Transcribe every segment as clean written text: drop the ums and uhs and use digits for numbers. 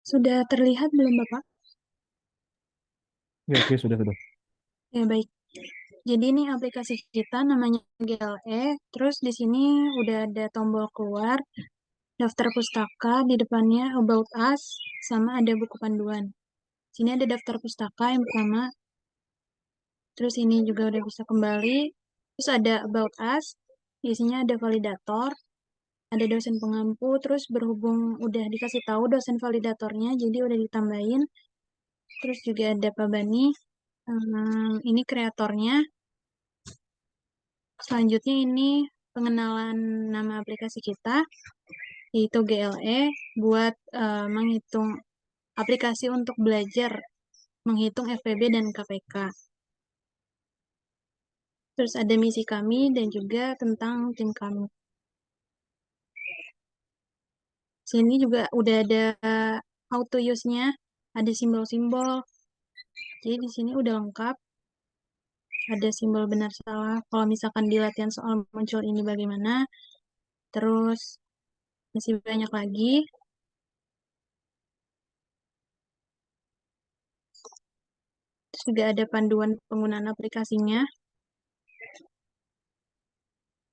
Sudah terlihat belum, Bapak? Ya, oke, sudah. Ya, baik. Jadi ini aplikasi kita namanya GLE. Terus di sini udah ada tombol keluar, daftar pustaka, di depannya About Us, sama ada buku panduan. Sini ada daftar pustaka yang pertama, terus ini juga udah bisa kembali. Terus ada About Us, isinya ada validator, ada dosen pengampu, terus berhubung udah dikasih tahu dosen validatornya, jadi udah ditambahin. Terus juga ada Pak Bani, ini kreatornya. Selanjutnya ini pengenalan nama aplikasi kita, yaitu GLE, buat menghitung aplikasi untuk belajar menghitung FPB dan KPK. Terus ada misi kami dan juga tentang tim kami. Sini juga udah ada how to use-nya, ada simbol-simbol. Jadi di sini udah lengkap, ada simbol benar salah. Kalau misalkan di latihan soal muncul ini bagaimana, terus masih banyak lagi. Terus juga ada panduan penggunaan aplikasinya,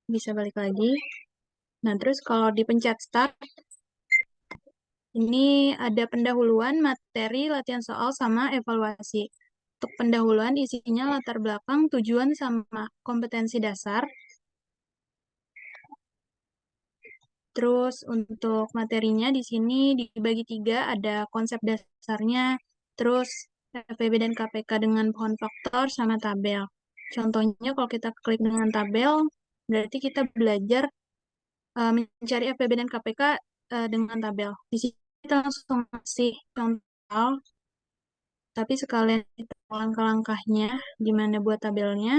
bisa balik lagi. Nah, terus kalau dipencet start, ini ada pendahuluan materi, latihan soal, sama evaluasi. Untuk pendahuluan isinya latar belakang, tujuan, sama kompetensi dasar. Terus untuk materinya di sini dibagi tiga, ada konsep dasarnya, terus FPB dan KPK dengan pohon faktor, sama tabel. Contohnya kalau kita klik dengan tabel, berarti kita belajar mencari FPB dan KPK dengan tabel. Di sini kita langsung kasih contoh, tapi sekalian kita langkah-langkahnya gimana buat tabelnya.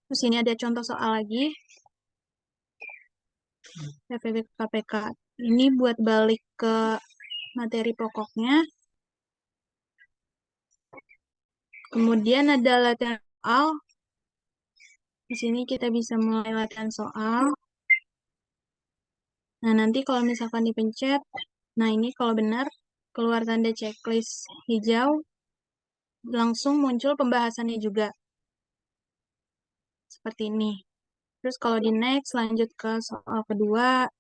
Terus ini ada contoh soal lagi, FPB KPK. Ini buat balik ke materi pokoknya. Kemudian ada latihan soal. Di sini kita bisa mulai latihan soal. Nah, nanti kalau misalkan dipencet, nah ini kalau benar, keluar tanda checklist hijau, langsung muncul pembahasannya juga. Seperti ini. Terus kalau di next, lanjut ke soal kedua.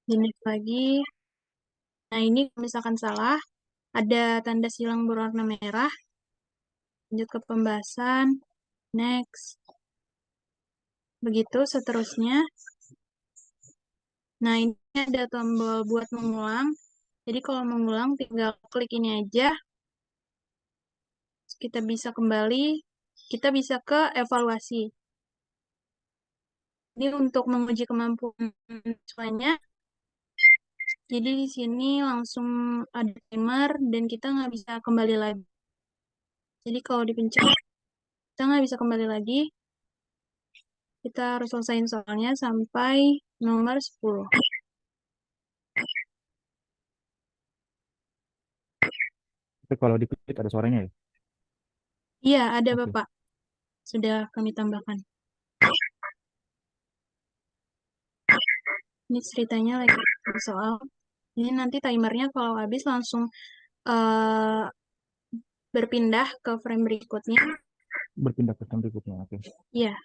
Di next lagi. Nah, ini misalkan salah, ada tanda silang berwarna merah. Lanjut ke pembahasan. Next. Begitu seterusnya. Nah, ini ada tombol buat mengulang. Jadi kalau mengulang, tinggal klik ini aja. Kita bisa kembali. Kita bisa ke evaluasi. Ini untuk menguji kemampuan siswanya. Jadi di sini langsung ada timer dan kita nggak bisa kembali lagi. Jadi kalau dipencet, kita nggak bisa kembali lagi. Kita harus selesaiin soalnya sampai nomor 10. Tapi kalau diklik ada suaranya ya. Iya, ada Oke. Bapak. Sudah kami tambahkan. Ini ceritanya lagi soal. Ini nanti timernya kalau habis langsung eh, berpindah ke frame berikutnya. Berpindah ke yang berikutnya. Oke. Iya,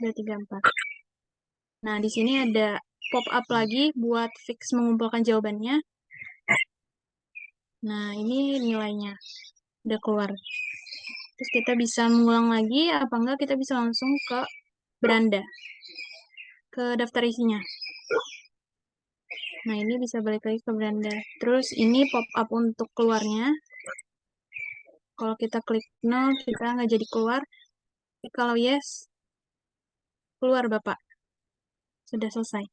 udah 34. Nah, di sini ada pop-up lagi buat fix mengumpulkan jawabannya. Nah, ini nilainya udah keluar. Terus kita bisa mengulang lagi, apa enggak kita bisa langsung ke beranda, ke daftar isinya. Nah, ini bisa balik lagi ke beranda. Terus ini pop-up untuk keluarnya. Kalau kita klik no, kita nggak jadi keluar. Tapi kalau yes, keluar Bapak. Sudah selesai.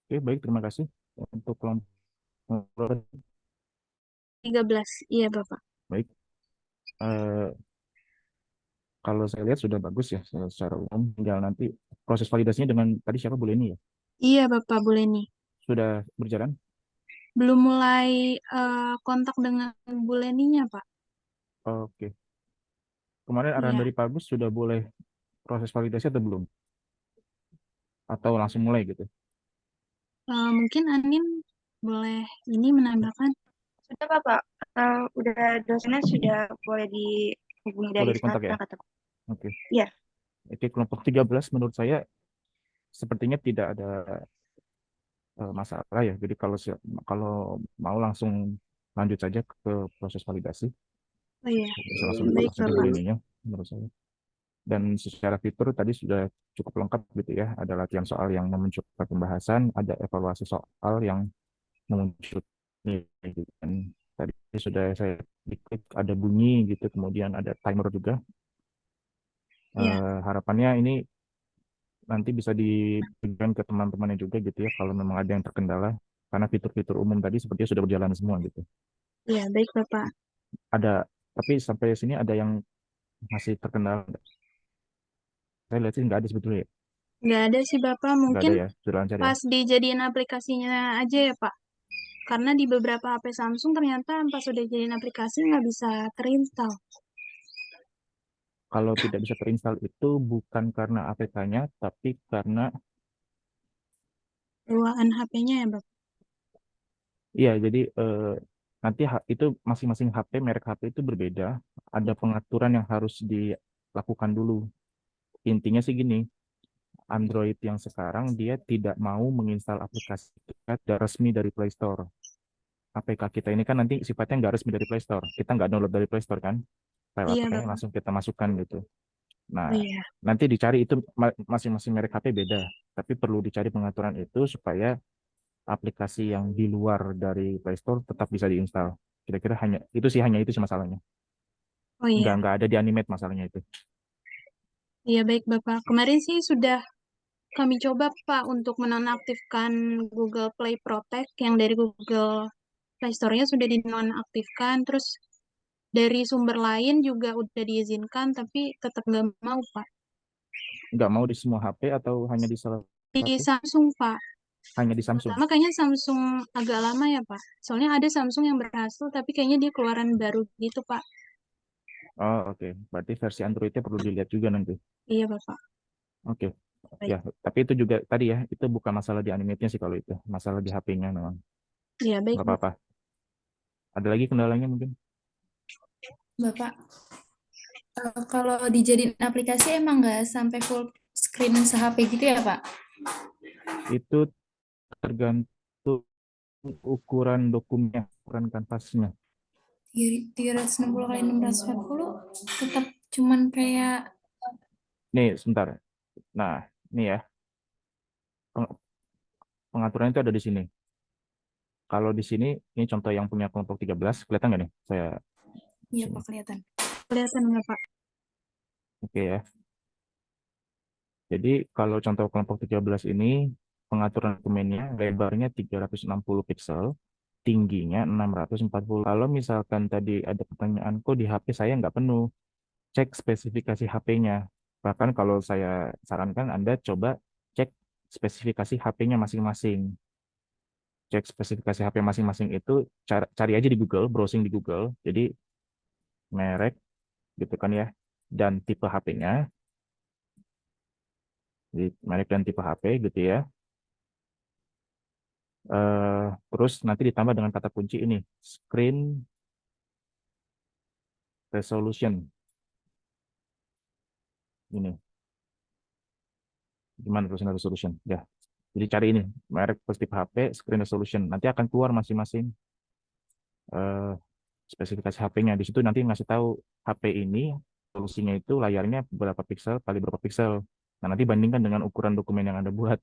Oke, baik. Terima kasih untuk kelompok. 13, iya Bapak. Baik. Eh, Kalau saya lihat sudah bagus ya secara umum. Tinggal nanti proses validasinya dengan tadi siapa Bu Leni ya? Iya Bapak, boleh nih. Sudah berjalan? Belum mulai kontak dengan Bu Leninya Pak. Oke. kemarin arahan Iya. dari Pak Agus sudah boleh proses validasi atau belum? Atau langsung mulai gitu? Mungkin Anin boleh ini menambahkan. Sudah Bapak, udah dosennya sudah boleh dihubungi dari Boleh dikontak ya? sekarang kata Pak. Oke. Iya, Oke, kelompok 13 menurut saya sepertinya tidak ada masalah ya. Jadi kalau mau langsung lanjut saja ke proses validasi, Oh iya, bisa langsung baik dipotong saja dulu Bapak. ininya menurut saya. Dan secara fitur tadi sudah cukup lengkap gitu ya. Ada latihan soal yang memunculkan pembahasan, ada evaluasi soal yang memunculkan gitu kan. Tadi sudah saya diklik ada bunyi gitu, kemudian ada timer juga. Iya, Harapannya ini nanti bisa diberikan ke teman-temannya juga gitu ya kalau memang ada yang terkendala karena fitur-fitur umum tadi sepertinya sudah berjalan semua gitu. iya, baik Bapak. Ada tapi sampai sini ada yang masih terkendala. Saya lihat sih nggak ada sebetulnya ya. Nggak ada sih Bapak, Nggak mungkin ada ya, sudah lancar ya. pas dijadiin aplikasinya aja ya Pak. Karena di beberapa HP Samsung ternyata pas udah jadiin aplikasi nggak bisa terinstall. Kalau tidak bisa terinstall itu bukan karena APK-nya, tapi karena Bawaan HP-nya ya Bapak. iya jadi nanti itu masing-masing HP merek HP itu berbeda. Ada pengaturan yang harus dilakukan dulu. Intinya sih gini, Android yang sekarang dia tidak mau menginstal aplikasi tidak resmi dari Play Store. APK kita ini kan nanti sifatnya nggak resmi dari Play Store. Kita nggak download dari Play Store kan. File Iya APK-nya Bapak. langsung kita masukkan gitu. Nah, Oh iya. nanti dicari itu masing-masing merek HP beda. Tapi perlu dicari pengaturan itu supaya aplikasi yang di luar dari Play Store tetap bisa diinstal. Kira-kira hanya itu sih masalahnya. Oh Nggak iya. nggak ada di animate masalahnya itu. Iya baik Bapak. Kemarin sih sudah kami coba Pak untuk menonaktifkan Google Play Protect yang dari Google Play Store-nya sudah dinonaktifkan. Terus dari sumber lain juga udah diizinkan, tapi tetap nggak mau Pak. Nggak mau di semua HP atau hanya di salah Di satu? Samsung Pak. Hanya di Samsung. Pertama kayaknya Samsung agak lama ya Pak. Soalnya ada Samsung yang berhasil, tapi kayaknya dia keluaran baru gitu Pak. Oh, oke. Berarti versi Android-nya perlu dilihat juga nanti. Iya Bapak. Oke. Baik. Ya, tapi itu juga tadi ya, itu bukan masalah di animate-nya sih kalau itu. Masalah di HP-nya memang. Iya baik Nggak Bapak. apa-apa. Ada lagi kendalanya mungkin? Bapak, kalau dijadiin aplikasi emang nggak sampai full screen se-HP gitu ya, Pak? Itu tergantung ukuran dokumennya, ukuran kanvasnya. 360 kali 640 tetap cuman kayak Nih, sebentar. Nah, ini ya, peng- pengaturan itu ada di sini. Kalau di sini, ini contoh yang punya kelompok 13, kelihatan nggak nih? Saya iya sini. Pak kelihatan. Kelihatan nggak Pak? Oke ya. Jadi kalau contoh kelompok 13 ini, pengaturan dokumennya lebarnya 360 pixel, tingginya 640. Kalau misalkan tadi ada pertanyaan, kok di HP saya nggak penuh? Cek spesifikasi HP-nya. Bahkan kalau saya sarankan Anda coba cek spesifikasi HP-nya masing-masing. Cek spesifikasi HP masing-masing itu cari aja di Google, browsing di Google. Jadi merek gitu kan ya, dan tipe HP-nya, jadi merek dan tipe HP gitu ya. Terus nanti ditambah dengan kata kunci ini, screen resolution. Ini gimana screen resolution? Ya, jadi cari ini merek plus tipe HP, screen resolution. Nanti akan keluar masing-masing eh, spesifikasi HP-nya. Di situ nanti ngasih tahu HP ini solusinya itu layarnya berapa piksel kali berapa piksel. Nah, nanti bandingkan dengan ukuran dokumen yang Anda buat.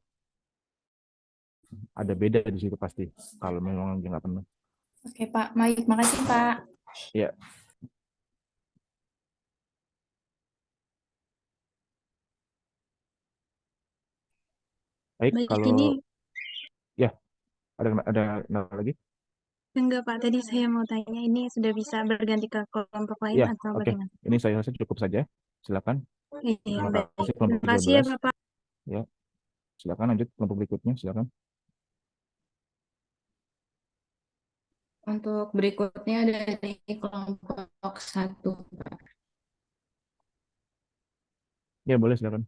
Ada beda di situ pasti kalau memang dia nggak penuh. Oke Pak, baik, makasih Pak. Ya, baik Baik kalau ini ya ada lagi. enggak Pak. Tadi saya mau tanya ini sudah bisa berganti ke kelompok lain Ya, atau oke. bagaimana? Ini saya rasa cukup saja. Silakan. Iya Terima baik. kasih kelompok Terima kasih ya 13. Bapak. Ya, silakan lanjut kelompok berikutnya. Silakan. Untuk berikutnya dari kelompok 1. Ya, boleh silakan.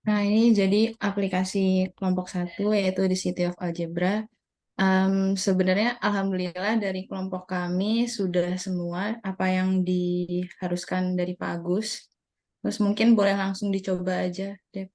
Nah, ini jadi aplikasi kelompok satu yaitu di City of Algebra. Sebenarnya Alhamdulillah dari kelompok kami sudah semua apa yang diharuskan dari Pak Agus. Terus mungkin boleh langsung dicoba aja, Dep.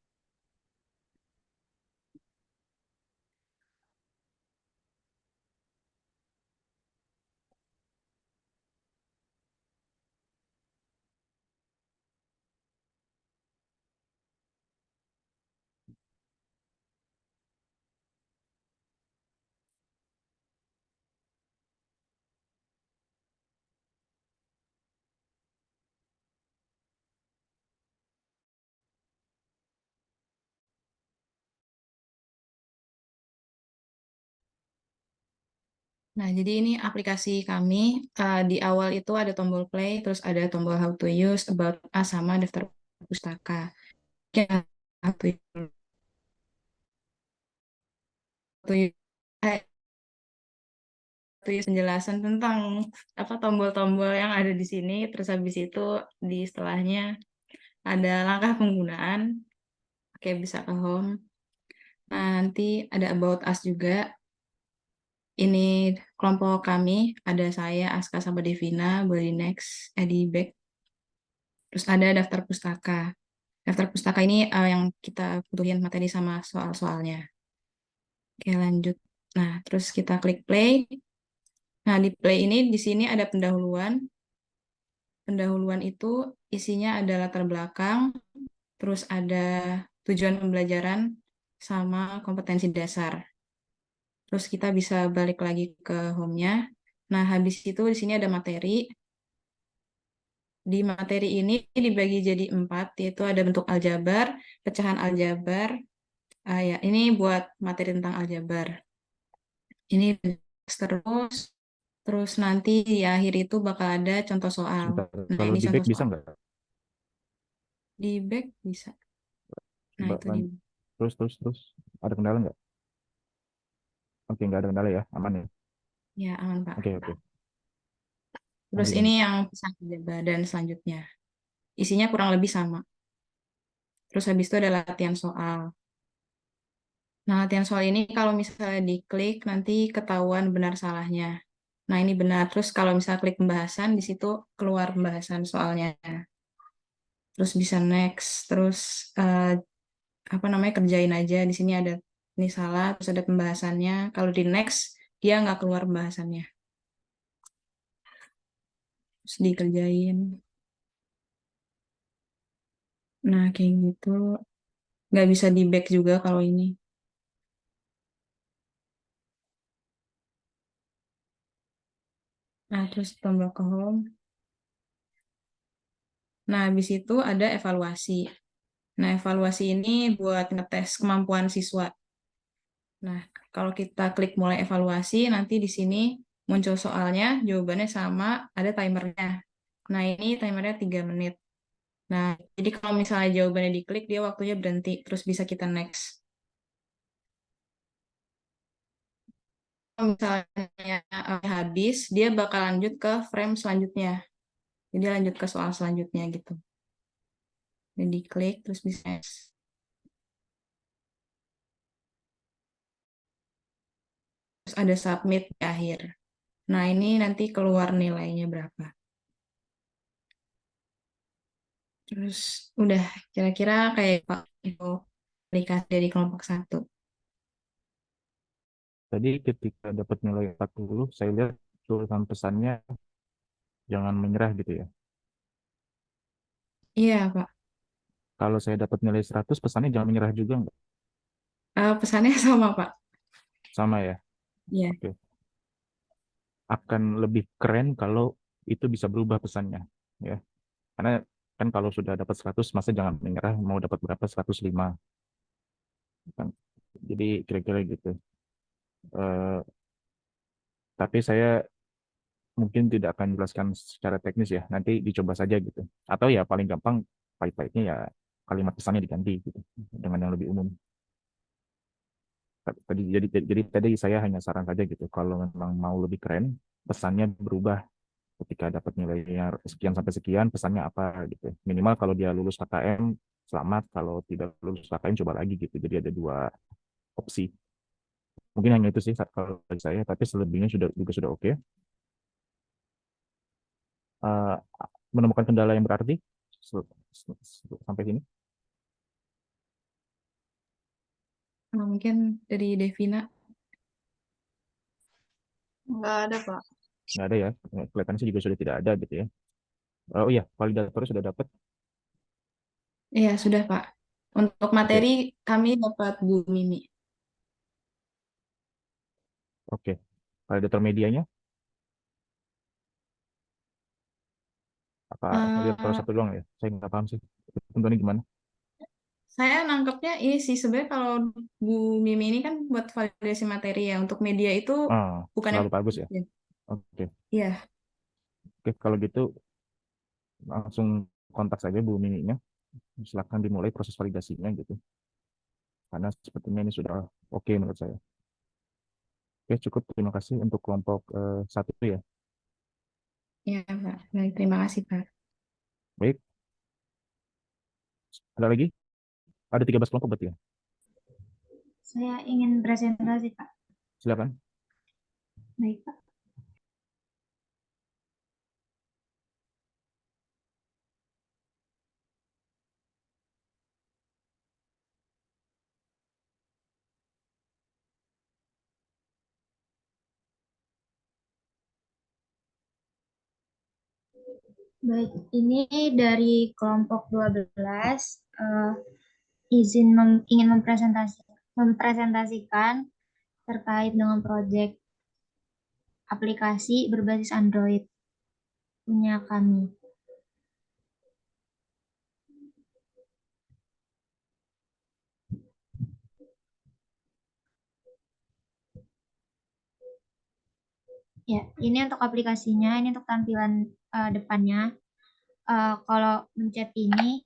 Nah, jadi ini aplikasi kami. Di awal itu ada tombol play, terus ada tombol how to use, about us, sama daftar pustaka. Oke, how to use, penjelasan tentang apa tombol-tombol yang ada di sini. Terus habis itu di setelahnya ada langkah penggunaan. Oke, bisa ke home. Nah, nanti ada about us juga. Ini kelompok kami, ada saya, Aska, sama Devina, boleh di next, di back. Terus ada daftar pustaka. Daftar pustaka ini yang kita butuhin materi sama soal-soalnya. Oke, lanjut. Nah, terus kita klik play. Nah, di play ini di sini ada pendahuluan. Pendahuluan itu isinya ada latar belakang, terus ada tujuan pembelajaran sama kompetensi dasar. Terus kita bisa balik lagi ke home-nya. Nah, habis itu di sini ada materi. Di materi ini dibagi jadi 4, yaitu ada bentuk aljabar, pecahan aljabar. Ya, ini buat materi tentang aljabar. Ini terus nanti di akhir itu bakal ada contoh soal. Sebentar. Nah, Kalau ini di back contoh bisa soal. nggak? Di back bisa. Nah, Coba itu di terus. Ada kendala nggak? Oke, nggak ada kendala ya. Aman ya. ya aman, Pak. Oke. Terus Lanjut, ini lanjut. yang pesan aljabar dan selanjutnya. Isinya kurang lebih sama. Terus habis itu ada latihan soal. Nah, latihan soal ini kalau misalnya diklik nanti ketahuan benar salahnya. Nah, ini benar. Terus kalau misalnya klik pembahasan, di situ keluar pembahasan soalnya. Terus bisa next. Terus apa namanya kerjain aja. Di sini ada ini salah, terus ada pembahasannya. Kalau di next, dia nggak keluar pembahasannya. Terus dikerjain. Nah, kayak gitu. Nggak bisa di back juga kalau ini. Nah, terus tombol ke home. Nah, habis itu ada evaluasi. Nah, evaluasi ini buat ngetes kemampuan siswa. Nah, kalau kita klik mulai evaluasi, nanti di sini muncul soalnya, jawabannya sama, ada timernya. Nah, ini timernya 3 menit. Nah, jadi kalau misalnya jawabannya diklik, dia waktunya berhenti, terus bisa kita next. Kalau misalnya habis, dia bakal lanjut ke frame selanjutnya. Jadi lanjut ke soal selanjutnya gitu. Jadi diklik, terus bisa next. Terus ada submit di akhir. Nah, ini nanti keluar nilainya berapa. Terus udah kira-kira kayak Pak itu aplikasi dari kelompok satu. Tadi ketika dapat nilai 40, saya lihat tulisan pesannya jangan menyerah gitu ya. Iya, Pak. Kalau saya dapat nilai 100, pesannya jangan menyerah juga nggak? Pesannya sama, Pak. Sama ya? Iya. Oke. Akan lebih keren kalau itu bisa berubah pesannya. Ya. Karena kan kalau sudah dapat 100, masa jangan menyerah, mau dapat berapa? 105. Kan. Jadi kira-kira gitu. Eh, tapi saya mungkin tidak akan jelaskan secara teknis ya. Nanti dicoba saja gitu. Atau ya paling gampang pahit-pahitnya ya kalimat pesannya diganti gitu dengan yang lebih umum. Jadi tadi saya hanya saran saja gitu, kalau memang mau lebih keren, pesannya berubah ketika dapat nilainya sekian sampai sekian, pesannya apa gitu. Minimal kalau dia lulus KKM, selamat. Kalau tidak lulus KKM, coba lagi gitu. Jadi ada dua opsi. Mungkin hanya itu sih kalau dari saya, tapi selebihnya juga sudah oke. Eh, Menemukan kendala yang berarti sampai sini. Mungkin dari Devina. Nggak ada, Pak. Nggak ada ya, kelihatannya sih juga sudah tidak ada gitu ya. Oh iya, validatornya sudah dapat. Iya, sudah, Pak. Untuk Oke, materi kami dapat Bu Mimi. oke. Validator medianya, apa validator Eh, satu doang ya? Saya nggak paham sih. Tentunya gimana? saya nangkepnya ini sih, sebenarnya kalau Bu Mimi ini kan buat validasi materi ya. Untuk media itu Ah, bukannya terlalu bagus ya. ya. Oke, Iya, oke. Kalau gitu langsung kontak saja Bu Miminya. Silakan dimulai proses validasinya gitu. Karena sepertinya ini sudah oke menurut saya. Oke, cukup. Terima kasih untuk kelompok satu ya. iya, Pak. Baik, terima kasih, Pak. Baik, ada lagi? Ada 13 kelompok berarti ya? Saya ingin presentasi, Pak. Silakan. Baik, Pak. Baik, ini dari kelompok 12 ingin mempresentasikan terkait dengan proyek aplikasi berbasis Android punya kami. Ya, ini untuk aplikasinya, ini untuk tampilan depannya. Kalau mencet ini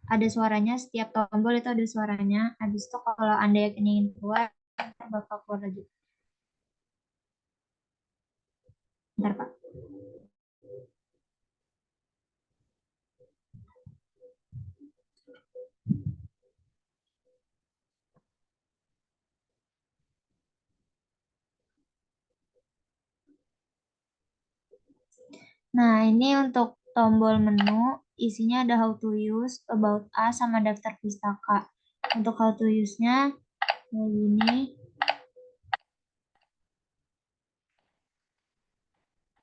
ada suaranya, setiap tombol itu ada suaranya. Habis itu kalau Anda yakin ingin keluar, Bapak keluar lagi. Bentar, Pak. Nah, ini untuk tombol menu, isinya ada how to use, about us, sama daftar pustaka. Untuk how to use-nya, kayak gini.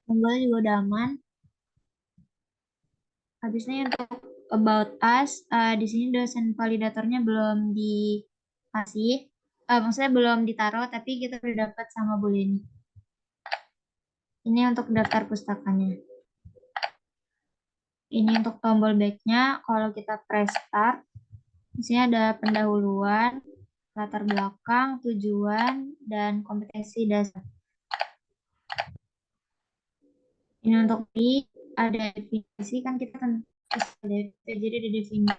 Tombolnya juga udah aman. Habisnya untuk about us, di sini dosen validatornya belum dikasih. Maksudnya belum ditaruh, tapi kita udah dapat sama Bu Leni. Ini untuk daftar pustakanya. Ini untuk tombol back-nya, kalau kita press start, di sini ada pendahuluan, latar belakang, tujuan, dan kompetensi dasar. Ini untuk ada definisi, kan kita kan jadi ada definisi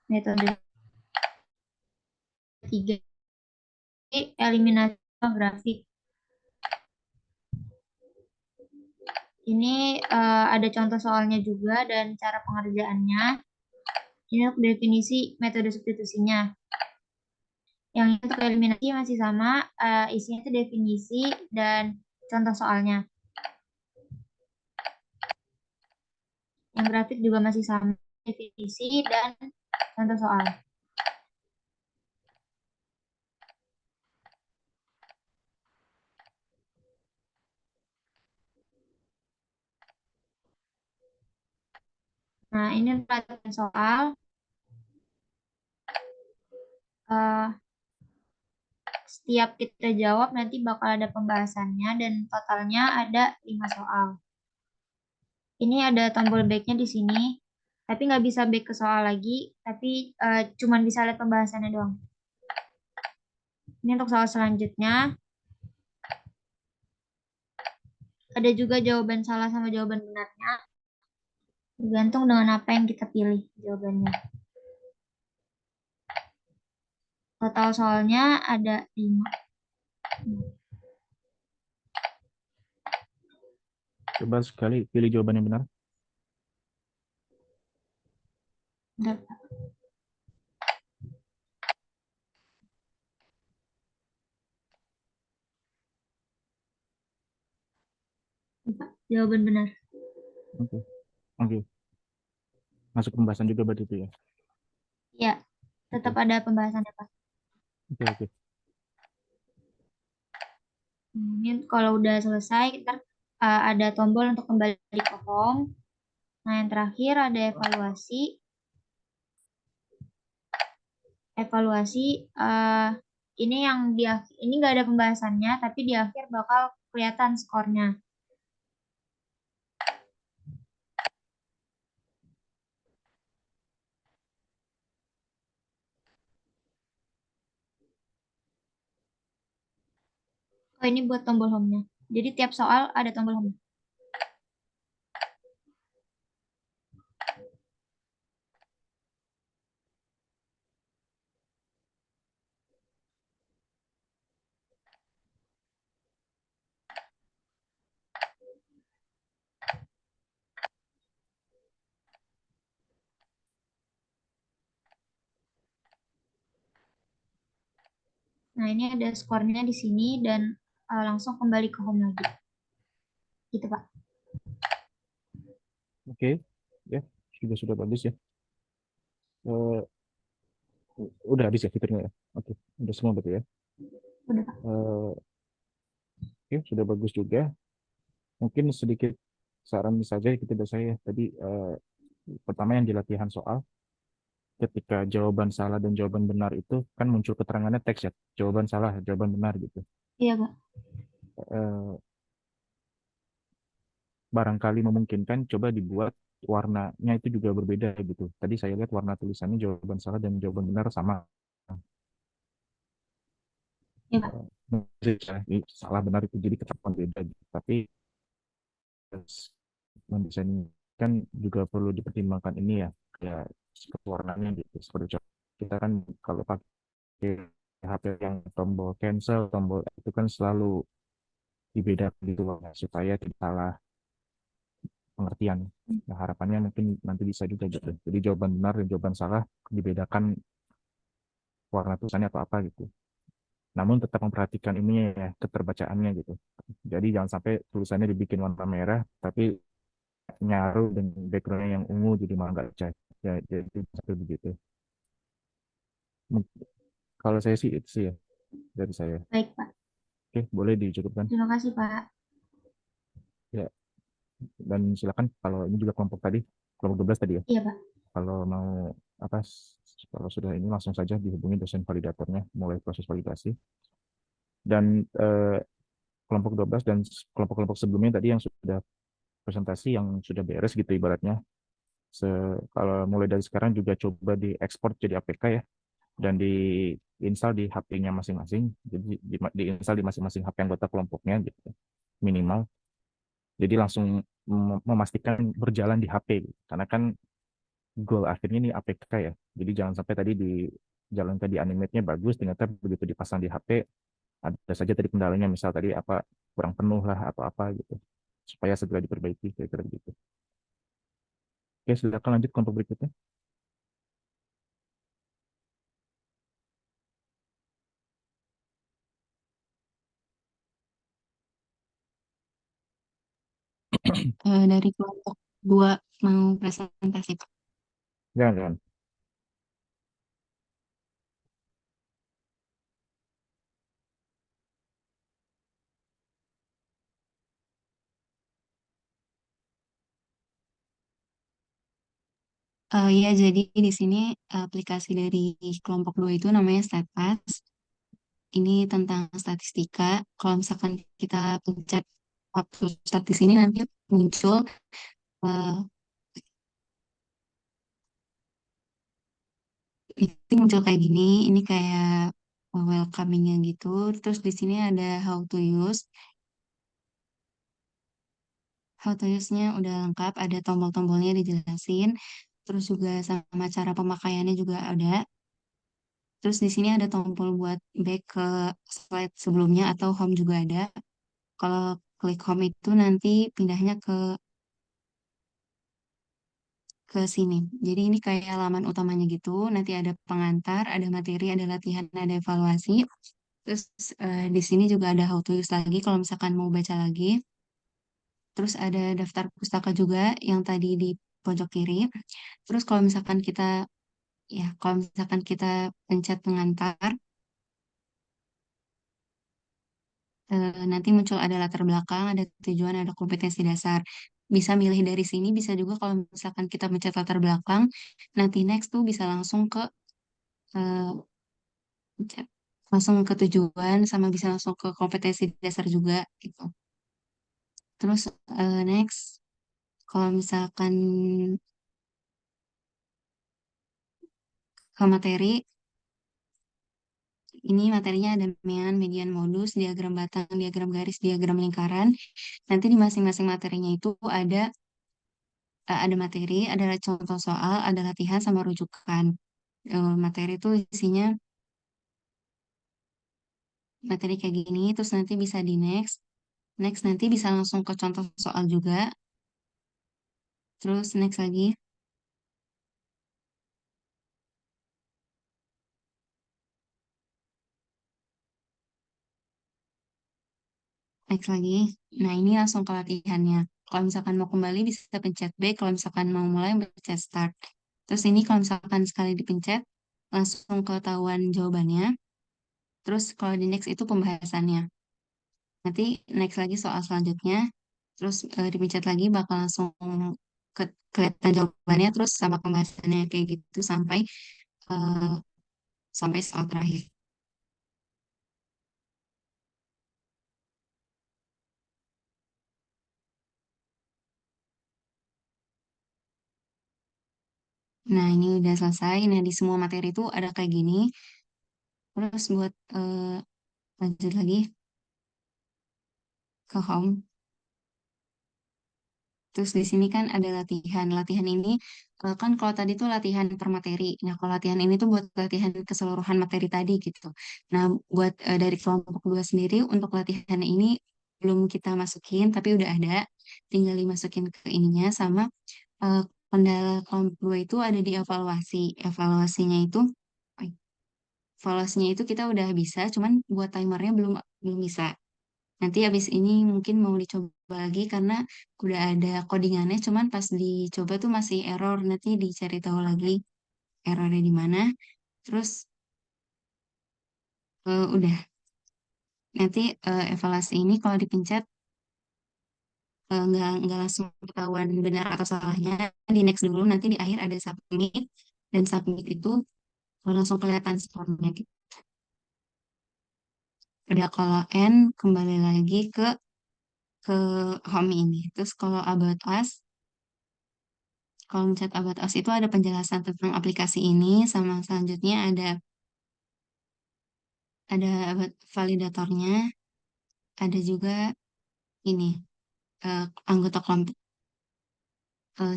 metode 3, eliminasi grafik. Ini ada contoh soalnya juga dan cara pengerjaannya. Ini untuk definisi metode substitusinya. Yang untuk eliminasi masih sama, isinya itu definisi dan contoh soalnya. Yang grafik juga masih sama, definisi dan contoh soal. Nah, ini perhatian soal. Setiap kita jawab nanti bakal ada pembahasannya dan totalnya ada 5 soal. Ini ada tombol back-nya di sini, tapi nggak bisa back ke soal lagi, tapi cuman bisa lihat pembahasannya doang. Ini untuk soal selanjutnya. Ada juga jawaban salah sama jawaban benarnya. Tergantung dengan apa yang kita pilih jawabannya. Total soalnya ada 5. Coba sekali pilih jawaban yang benar. Bentar, Pak. Pak, jawaban benar. Oke. Oke. Masuk pembahasan juga berarti itu ya. Ya, tetap ada pembahasannya, Pak. Oke, oke. Ini kalau udah selesai, ntar ada tombol untuk kembali ke home. Nah, yang terakhir ada evaluasi. Evaluasi ini yang ini nggak ada pembahasannya, tapi di akhir bakal kelihatan skornya. Oh, ini buat tombol home-nya. Jadi tiap soal ada tombol home. Nah, ini ada skornya di sini dan langsung kembali ke home lagi. Gitu, Pak. Oke. Ya, sudah bagus ya. Eh, udah habis ya fiturnya ya. Oke, udah semua berarti ya. Udah, Pak. Oke, sudah bagus juga. Mungkin sedikit saran saja kita saya tadi pertama yang di latihan soal ketika jawaban salah dan jawaban benar itu kan muncul keterangannya teks ya, jawaban salah jawaban benar gitu. Iya, Pak. Eh, Barangkali memungkinkan coba dibuat warnanya itu juga berbeda gitu. Tadi saya lihat warna tulisannya jawaban salah dan jawaban benar sama. Iya, Pak. Ini salah benar itu jadi ketahuan beda gitu. Tapi mendesain kan juga perlu dipertimbangkan ini ya, ya seperti warnanya gitu. Seperti contoh, kita kan kalau pakai HP yang tombol cancel, tombol itu kan selalu dibedakan gitu loh, supaya tidak salah pengertian. Nah, harapannya mungkin nanti bisa juga gitu. Jadi jawaban benar dan jawaban salah dibedakan warna tulisannya atau apa gitu. Namun tetap memperhatikan ini ya, keterbacaannya gitu. Jadi jangan sampai tulisannya dibikin warna merah, tapi nyaru dan backgroundnya yang ungu jadi malah nggak cek. Ya, jadi sampai begitu. Kalau saya sih itu sih ya dari saya. Baik, Pak. Oke, boleh dicukupkan. Terima kasih, Pak. Ya, dan silakan kalau ini juga kelompok tadi, kelompok 12 tadi ya. Iya, Pak. Kalau mau apa kalau sudah ini langsung saja dihubungi dosen validatornya mulai proses validasi. Dan kelompok 12 dan kelompok-kelompok sebelumnya tadi yang sudah presentasi yang sudah beres gitu ibaratnya. Kalau mulai dari sekarang juga coba diekspor jadi APK ya dan diinstal di HP-nya masing-masing. Jadi diinstal di masing-masing HP anggota kelompoknya gitu minimal. Jadi langsung memastikan berjalan di HP karena kan goal akhirnya ini APK ya. Jadi jangan sampai tadi dijalankan di animate-nya bagus ternyata begitu dipasang di HP ada saja tadi kendalanya misal tadi apa kurang penuh lah atau apa gitu supaya segera diperbaiki kira-kira begitu. Oke, silakan lanjut kelompok berikutnya. Dari kelompok 2 mau presentasi, Pak. Jangan, jangan. Ya, jadi di sini aplikasi dari kelompok 2 itu namanya StatPath. Ini tentang statistika. Kalau misalkan kita pencet waktu start di sini nanti muncul eh, itu muncul kayak gini. Ini kayak welcoming-nya gitu. Terus di sini ada how to use. how to use-nya udah lengkap, ada tombol-tombolnya dijelasin, terus juga sama cara pemakaiannya juga ada. Terus di sini ada tombol buat back ke slide sebelumnya atau home juga ada. Kalau klik home itu nanti pindahnya ke sini. Jadi ini kayak halaman utamanya gitu. Nanti ada pengantar, ada materi, ada latihan, ada evaluasi. Terus di sini juga ada how to use lagi kalau misalkan mau baca lagi. Terus ada daftar pustaka juga yang tadi di pojok kiri. Terus kalau misalkan kita pencet pengantar, nanti muncul ada latar belakang, ada tujuan, ada kompetensi dasar. Bisa milih dari sini, bisa juga kalau misalkan kita pencet latar belakang, nanti next tuh bisa eh, pencet- langsung ke tujuan, sama bisa langsung ke kompetensi dasar juga gitu. Terus next, kalau misalkan ke materi, ini materinya ada mean, median, modus, diagram batang, diagram garis, diagram lingkaran. Nanti di masing-masing materinya itu ada materi, ada contoh soal, ada latihan sama rujukan. Materi itu isinya materi kayak gini, terus nanti bisa di next. Next nanti bisa langsung ke contoh soal juga. Terus next lagi, next lagi. Nah ini langsung ke latihannya. Kalau misalkan mau kembali bisa pencet B, kalau misalkan mau mulai pencet start. Terus ini kalau misalkan sekali dipencet, langsung ketahuan jawabannya. Terus kalau di next itu pembahasannya. Nanti next lagi soal selanjutnya. Terus dipencet lagi bakal langsung kelihatan jawabannya. Terus sama pembahasannya kayak gitu eh, sampai soal terakhir. Nah ini udah selesai. Nah di semua materi itu ada kayak gini. Terus buat lanjut lagi ke home. Terus di sini kan ada latihan. Latihan ini kan kalau tadi tuh latihan per materi. Nah, kalau latihan ini tuh buat latihan keseluruhan materi tadi gitu. Nah, buat dari kelompok 2 sendiri untuk latihan ini belum kita masukin, tapi udah ada. Tinggal dimasukin ke ininya sama eh, kendala kelompok 2 itu ada di evaluasi. Evaluasinya itu kita udah bisa, cuman buat timernya belum belum bisa. Nanti habis ini mungkin mau dicoba lagi karena udah ada codingannya, cuman pas dicoba tuh masih error. Nanti dicari tahu lagi errornya di mana. Terus udah. Nanti evaluasi ini kalau dipencet nggak langsung ketahuan benar atau salahnya. Di next dulu, nanti di akhir ada submit. Dan submit itu langsung kelihatan skornya gitu. Udah kalau end, kembali lagi ke home ini. Terus kalau about us, kalau mencet about us itu ada penjelasan tentang aplikasi ini, sama selanjutnya ada validatornya, ada juga ini anggota kelompok.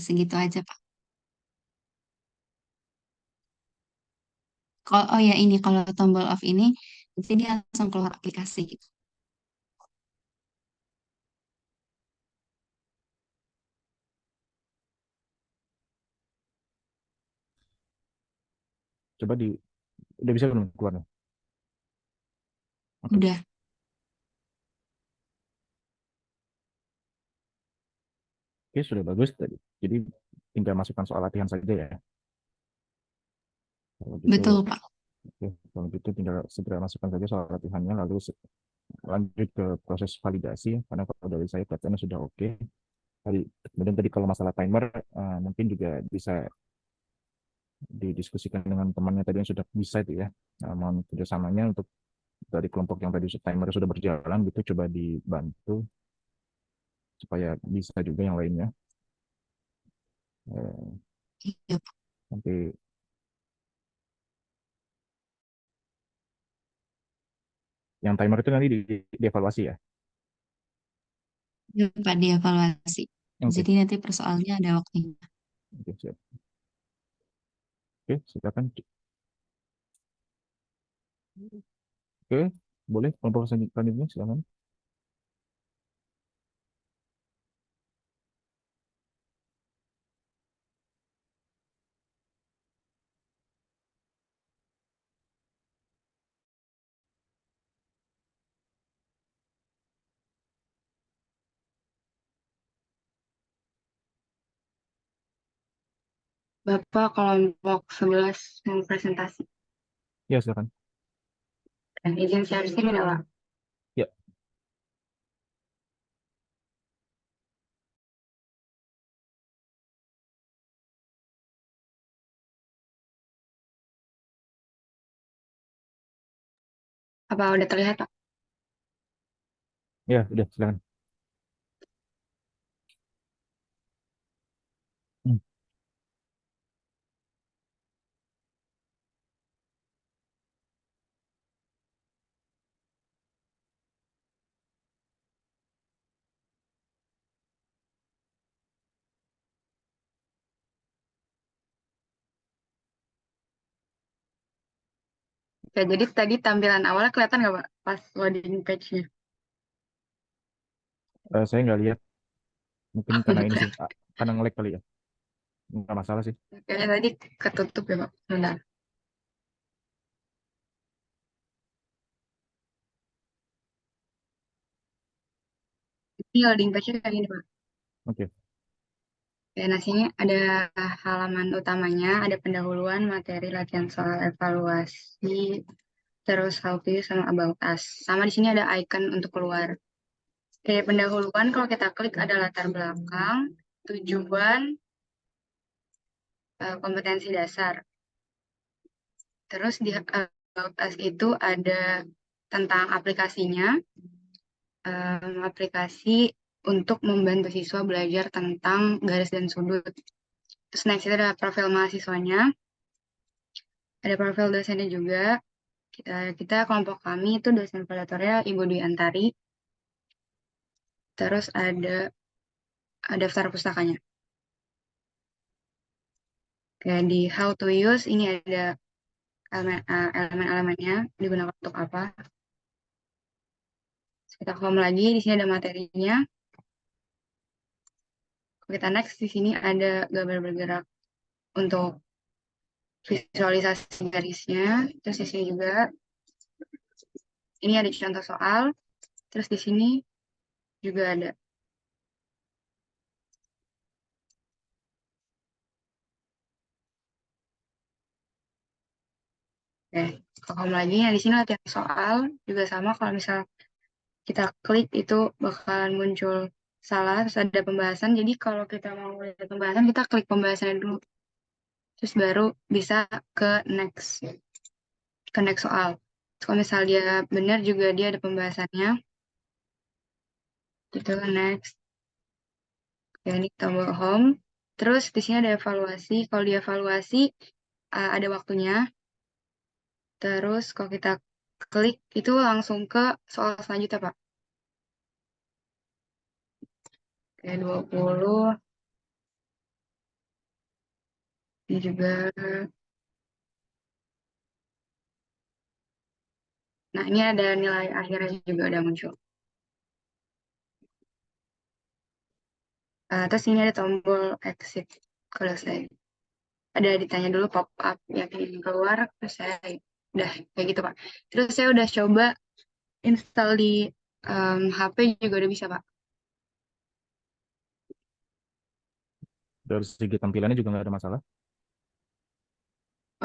Segitu aja Pak. Kalau oh ya ini kalau tombol off ini, nanti dia langsung keluar aplikasi gitu. Coba udah bisa belum keluarnya? Oke. Udah. Oke, sudah bagus tadi. Jadi tinggal masukkan soal latihan saja ya. Kalau gitu, Betul Pak. oke, kalau gitu tinggal segera masukkan saja soal latihannya, lalu lanjut ke proses validasi. Karena kalau dari saya kelihatannya sudah oke. Kemudian tadi kalau masalah timer, mungkin juga bisa didiskusikan dengan temannya tadi yang sudah bisa itu ya. Mohon kerjasamanya untuk dari kelompok yang tadi timer sudah berjalan gitu, coba dibantu supaya bisa juga yang lainnya. Eh, Iya Pak. Nanti yang timer itu nanti dievaluasi ya. Iya, Pak dievaluasi. Oke, Jadi nanti persoalannya ada waktunya. oke, siap. Oke, silakan. Oke, boleh kelompok selanjutnya, silakan. Bapak kelompok 11 mau presentasi. Ya, silakan. Dan izin share screen ya, Pak. Ya, Apa udah terlihat, Pak? ya, udah, silakan. Hmm. Ya, jadi tadi tampilan awalnya kelihatan nggak, Pak? Pas loading page-nya. Saya nggak lihat, mungkin karena ini sih, Bentar. karena nge-lag kali ya. Nggak masalah sih. Kayaknya tadi ketutup ya, Pak. Bentar. Ini loading page-nya kayak gini, Pak. Oke, Ya, nah sini ada halaman utamanya, ada pendahuluan, materi, latihan soal evaluasi, terus how to use sama about us. Sama di sini ada icon untuk keluar. Oke, pendahuluan kalau kita klik ada latar belakang, tujuan, kompetensi dasar. Terus di about us itu ada tentang aplikasinya, aplikasi untuk membantu siswa belajar tentang garis dan sudut. Terus next itu ada profil mahasiswanya, ada profil dosennya juga. Kita kelompok kami itu dosen valediktornya Ibu Dwi Antari. Terus ada daftar pustakanya. Kayak di how to use ini ada elemen-elemennya digunakan untuk apa. Terus kita home lagi, di sini ada materinya. Kalau kita next, di sini ada gambar bergerak untuk visualisasi garisnya. Terus di sini juga, ini ada contoh soal. Terus di sini juga ada. Oke, kalau home lagi, nah di sini latihan soal juga sama. Kalau misal kita klik itu bakalan muncul salah, terus ada pembahasan. Jadi kalau kita mau lihat pembahasan, kita klik pembahasannya dulu. Terus baru bisa ke next, ke next soal. Terus kalau misal dia benar juga dia ada pembahasannya. Gitu next. Ya, ini tombol home. Terus di sini ada evaluasi. Kalau di evaluasi ada waktunya. Terus kalau kita klik itu langsung ke soal selanjutnya, Pak. Kayak 20. Ini juga. Nah, ini ada nilai akhirnya juga udah muncul. Terus ini ada tombol exit. Kalau saya ada ditanya dulu pop up yang ingin keluar, terus saya udah kayak gitu, Pak. Terus saya udah coba install di HP juga udah bisa, Pak. dari segi tampilannya juga nggak ada masalah.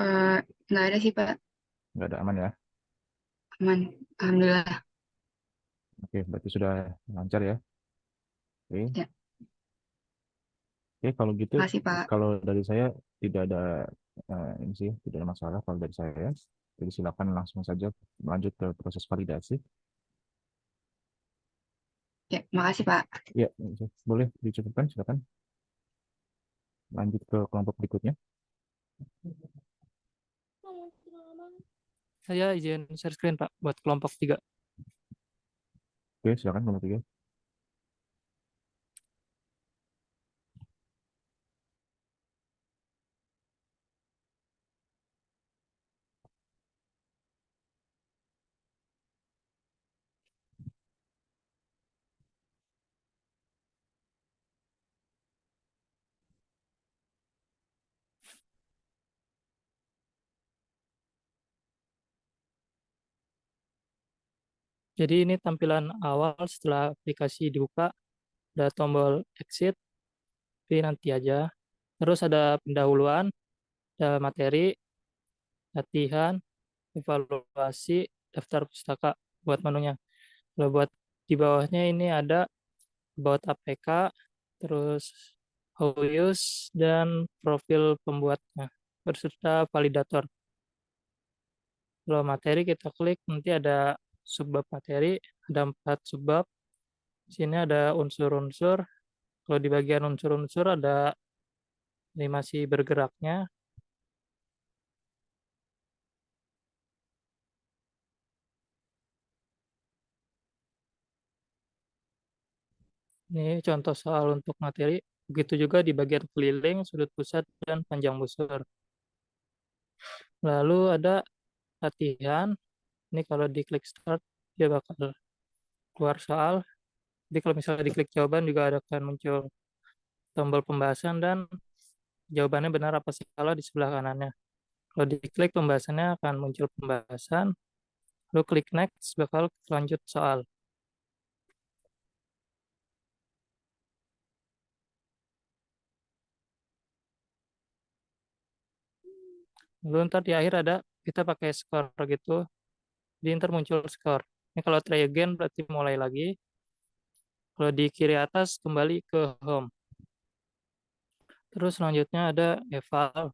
Eh, nggak ada sih, Pak. Nggak ada, aman ya. Aman. Alhamdulillah. Oke, berarti sudah lancar ya. Oke, Ya, oke, kalau gitu, makasih, Pak. kalau dari saya tidak ada ini sih, tidak ada masalah kalau dari saya. Jadi silakan langsung saja lanjut ke proses validasi. Ya, makasih, Pak. Ya, boleh dicukupkan, silakan lanjut ke kelompok berikutnya. Saya izin share screen, Pak, buat kelompok 3. Oke, silakan kelompok 3. Jadi ini tampilan awal setelah aplikasi dibuka, ada tombol exit, tapi nanti aja. Terus ada pendahuluan, ada materi, latihan, evaluasi, daftar pustaka buat menunya. Kalau buat di bawahnya ini ada about APK, terus how use, dan profil pembuatnya, berserta validator. Kalau materi kita klik, nanti ada subbab materi, ada 4 subbab. Sini ada unsur-unsur. Kalau di bagian unsur-unsur ada animasi bergeraknya. Ini contoh soal untuk materi. Begitu juga di bagian keliling, sudut pusat, dan panjang busur. Lalu ada latihan. Ini kalau diklik start, dia bakal keluar soal. Jadi kalau misalnya diklik jawaban juga akan muncul tombol pembahasan dan jawabannya benar apa salah di sebelah kanannya. Kalau diklik pembahasannya akan muncul pembahasan. Lalu klik next bakal lanjut soal. Lalu ntar di akhir ada kita pakai skor gitu. Jadi ntar muncul skor. Ini kalau try again berarti mulai lagi. Kalau di kiri atas kembali ke home. Terus selanjutnya ada eval.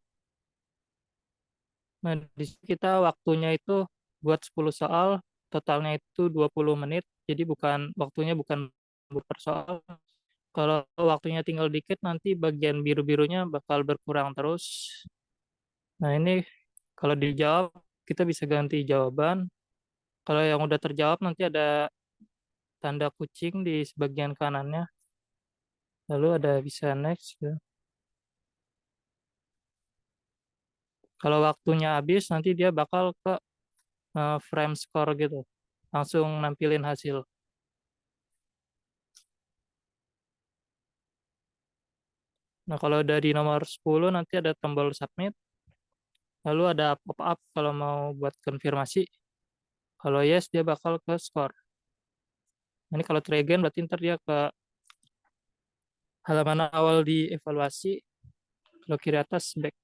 Nah, di sini kita waktunya itu buat 10 soal, totalnya itu 20 menit. Jadi waktunya bukan per soal. Kalau waktunya tinggal dikit, nanti bagian biru-birunya bakal berkurang terus. Nah, ini kalau dijawab, kita bisa ganti jawaban. Kalau yang udah terjawab, nanti ada tanda kucing di bagian kanannya. Lalu ada bisa next. Gitu. Kalau waktunya habis, nanti dia bakal ke frame score gitu. Langsung nampilin hasil. Nah, kalau udah di nomor 10 nanti ada tombol submit. Lalu ada pop-up kalau mau buat konfirmasi. Kalau yes, dia bakal ke score. Ini kalau try again berarti ntar dia ke halaman awal di evaluasi. Kalau kiri atas back.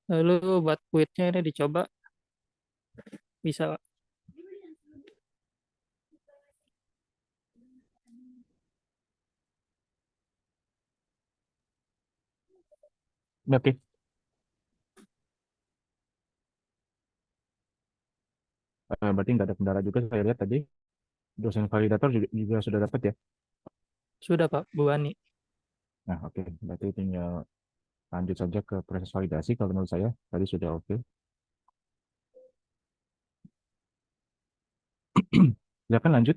Lalu buat quitnya ini dicoba. Bisa. Oke. Berarti nggak ada kendala juga saya lihat tadi. Dosen validator juga sudah dapat ya? Sudah Pak, Bu Ani. Nah oke, berarti tinggal lanjut saja ke proses validasi kalau menurut saya tadi sudah oke. Silakan lanjut.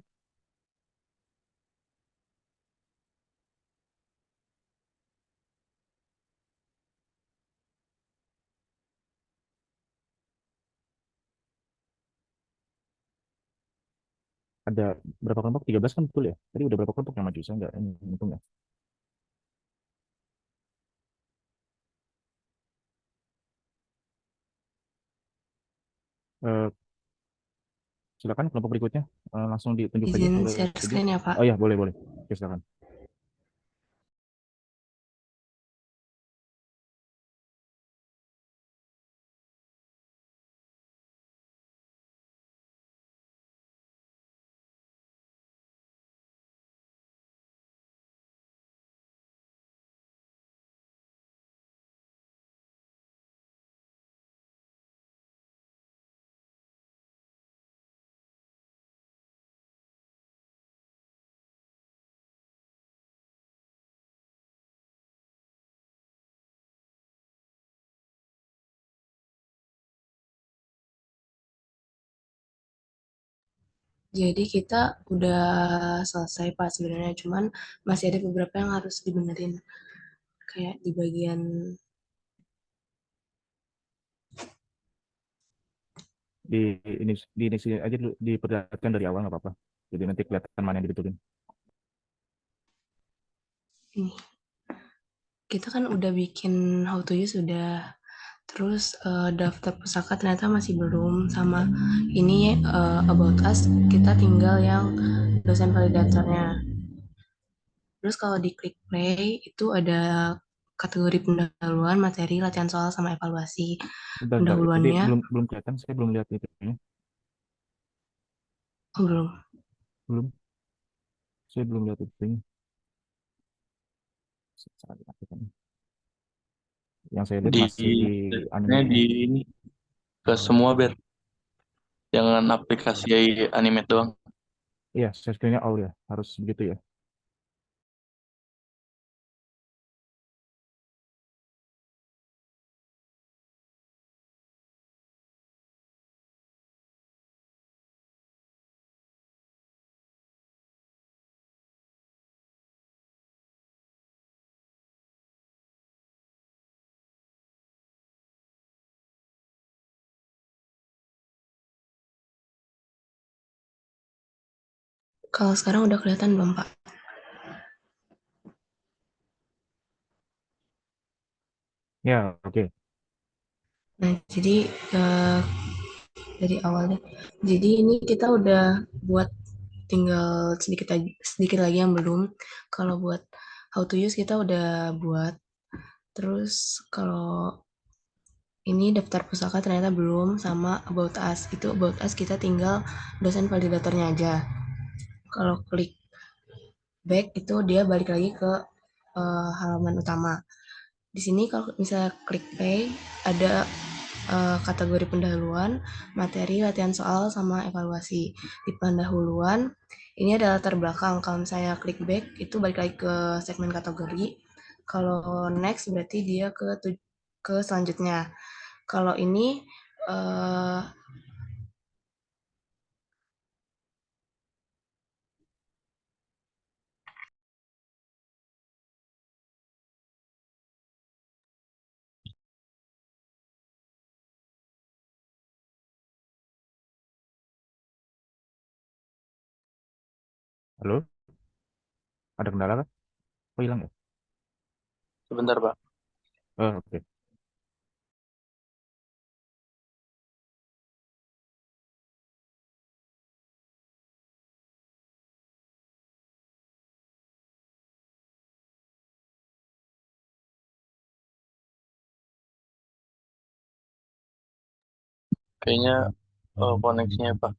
Ada berapa kelompok? 13 kan betul ya? Tadi udah berapa kelompok yang maju? Saya nggak hitung ya. Eh, Silakan kelompok berikutnya. Langsung ditunjuk saja. Izin Boleh share saja. screen ya, Pak. Oh iya, boleh, boleh. Oke, silakan. Jadi kita udah selesai, Pak, sebenarnya. Cuman masih ada beberapa yang harus dibenerin. Kayak di bagian Di ini aja dulu, diperlihatkan dari awal nggak apa-apa. Jadi nanti kelihatan mana yang dibetulin. ini. Kita kan udah bikin how to use sudah. Terus daftar pusaka ternyata masih belum, sama ini about us kita tinggal yang dosen validatornya. Terus kalau di klik play itu ada kategori pendahuluan, materi, latihan soal, sama evaluasi. Bentar, tadi Pendahuluannya belum kelihatan, saya belum lihat itu. belum. Belum, saya belum lihat itu. Saat diaktifkan. Yang saya lihat Di masih di setnya animate-nya. di ini ke semua Ber. Jangan aplikasi animate doang. Iya, share screen-nya all ya, harus begitu ya. Kalau sekarang udah kelihatan belum, Pak? Ya, oke. Nah, jadi dari awalnya. Jadi ini kita udah buat, tinggal sedikit lagi yang belum. Kalau buat how to use kita udah buat. Terus kalau ini daftar pusaka ternyata belum, sama about us. Itu about us kita tinggal dosen validatornya aja. Kalau klik back itu dia balik lagi ke halaman utama. Di sini kalau misalnya klik play ada kategori pendahuluan, materi, latihan soal, sama evaluasi. Di pendahuluan ini ada latar belakang. Kalau misalnya klik back itu balik lagi ke segmen kategori. Kalau next berarti dia ke selanjutnya. Kalau ini Halo, ada kendala kah? Oh, hilang ya? Sebentar Pak. Oh, oke. Kayaknya koneksinya Pak.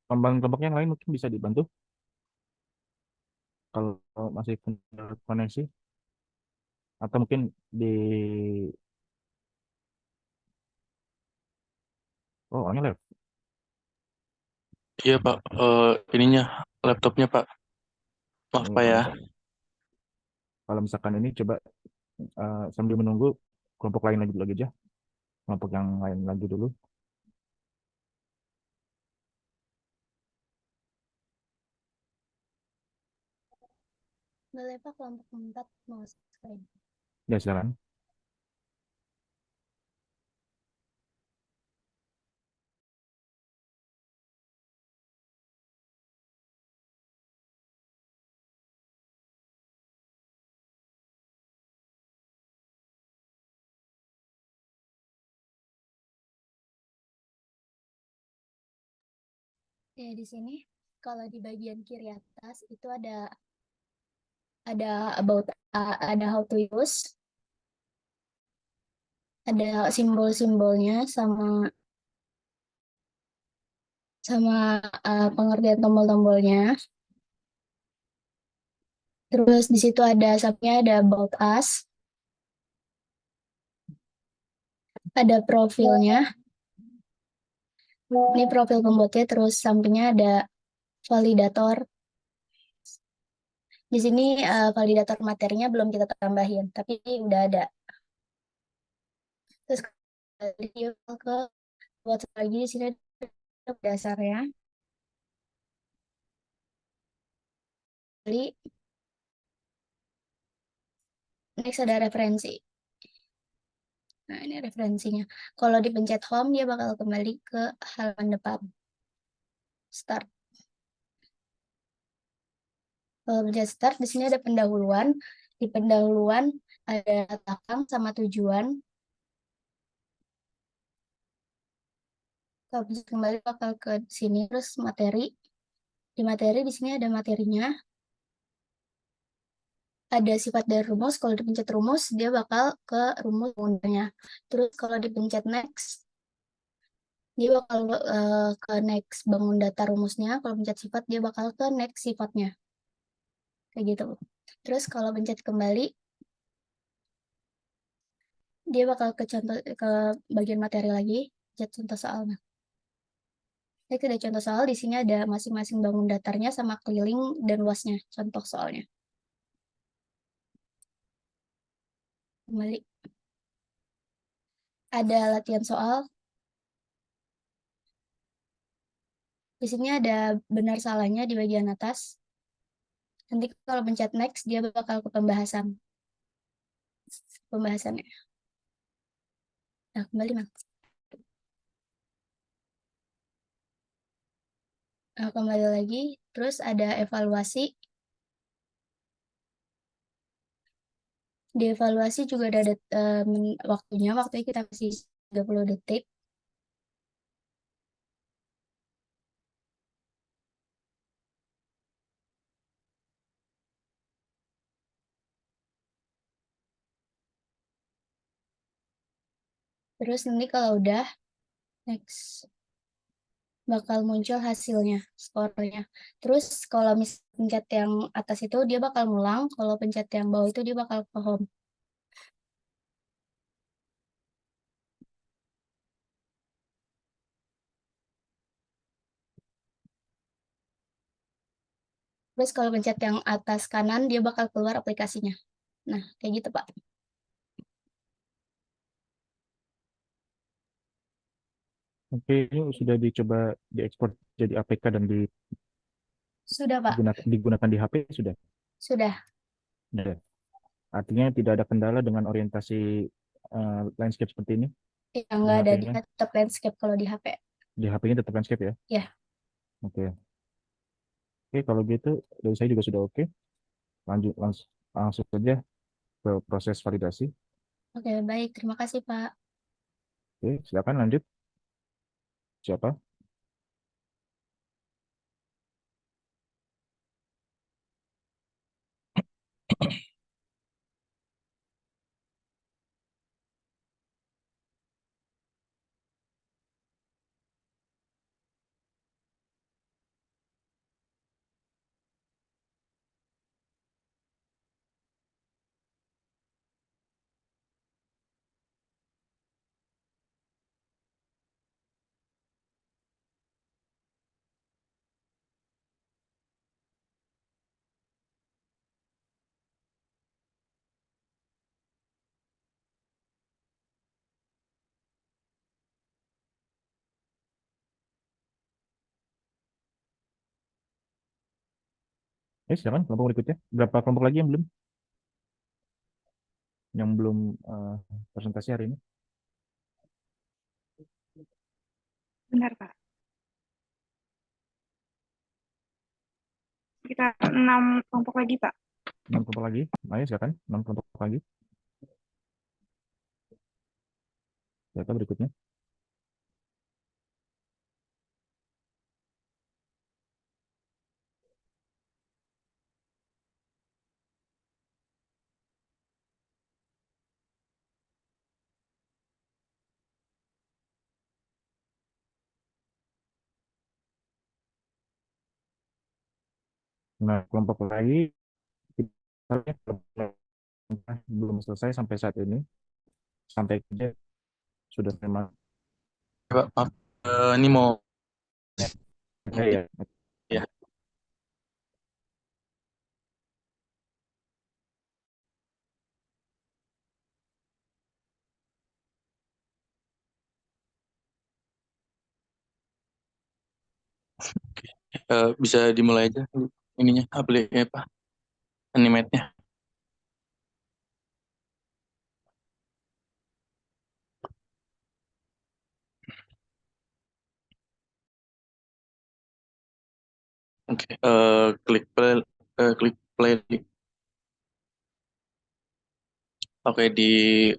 Kelompok yang lain mungkin bisa dibantu kalau masih punya koneksi, atau mungkin di ini live. Iya Pak. Ininya laptopnya Pak. Maaf Ini Pak ya. kalau misalkan ini coba sambil menunggu kelompok lain lagi aja, kelompok yang lain lagi dulu. Boleh Pak, kelompok 4 mau screen. Ya, silakan. Ya, di sini kalau di bagian kiri atas itu ada about ada how to use. ada simbol-simbolnya sama sama pengertian tombol-tombolnya. Terus di situ ada sampingnya ada about us, ada profilnya. Ini profil pembuatnya, terus sampingnya ada validator. Di sini validator materinya belum kita tambahin, tapi udah ada. Terus dia ke buat lagi di sini ada dasarnya. Jadi next ada referensi. Nah, ini referensinya. Kalau dipencet home, dia bakal kembali ke halaman depan. Start. Kalau pencet start, di sini ada pendahuluan. Di pendahuluan ada belakang sama tujuan. Kalau pencet kembali bakal ke sini, terus materi. Di materi, di sini ada materinya. Ada sifat dari rumus. Kalau dipencet rumus, dia bakal ke rumus bangunannya. Terus kalau dipencet next, dia bakal ke next bangun data rumusnya. Kalau pencet sifat, dia bakal ke next sifatnya. Kayak gitu. Terus kalau pencet kembali, dia bakal ke contoh ke bagian materi lagi, pencet contoh soalnya. Ini ada contoh soal, di sini ada masing-masing bangun datarnya sama keliling dan luasnya, contoh soalnya. Kembali. Ada latihan soal. Di sini ada benar salahnya di bagian atas. Nanti kalau pencet next, dia bakal ke pembahasan. Pembahasannya. Nah, kembali, Mang. Nah, kembali lagi. Terus ada evaluasi. Di evaluasi juga ada waktunya. Waktunya kita kasih 30 detik. Terus nanti kalau udah, next, bakal muncul hasilnya, skornya. Terus kalau misalnya pencet yang atas itu, dia bakal ngulang. Kalau pencet yang bawah itu, dia bakal ke home. Terus kalau pencet yang atas kanan, dia bakal keluar aplikasinya. Nah, kayak gitu, Pak. Oke, ini sudah dicoba diekspor jadi APK dan Sudah, Pak. digunakan di HP sudah. Sudah. Sudah. Artinya tidak ada kendala dengan orientasi landscape seperti ini Yang di nggak ada di HP-nya. tetap landscape kalau di HP. Di HP-nya tetap landscape ya? Ya. Oke. Oke, kalau gitu dari saya juga sudah oke. Lanjut langsung saja ke proses validasi. Oke, baik. Terima kasih, Pak. Oke, silakan lanjut. Siapa? Silakan kelompok berikutnya. Berapa kelompok lagi yang belum presentasi hari ini? Benar, Pak. Kita 6 kelompok lagi, Pak. 6 kelompok lagi. Ayo silakan, 6 kelompok lagi. Siapa berikutnya? Nah, kelompok lagi misalnya belum selesai sampai saat ini, sampai kerja sudah memang Pak, maaf. Ini mau ya. ya. Bisa dimulai aja ininya apa animate-nya. Oke, klik play. Oke, di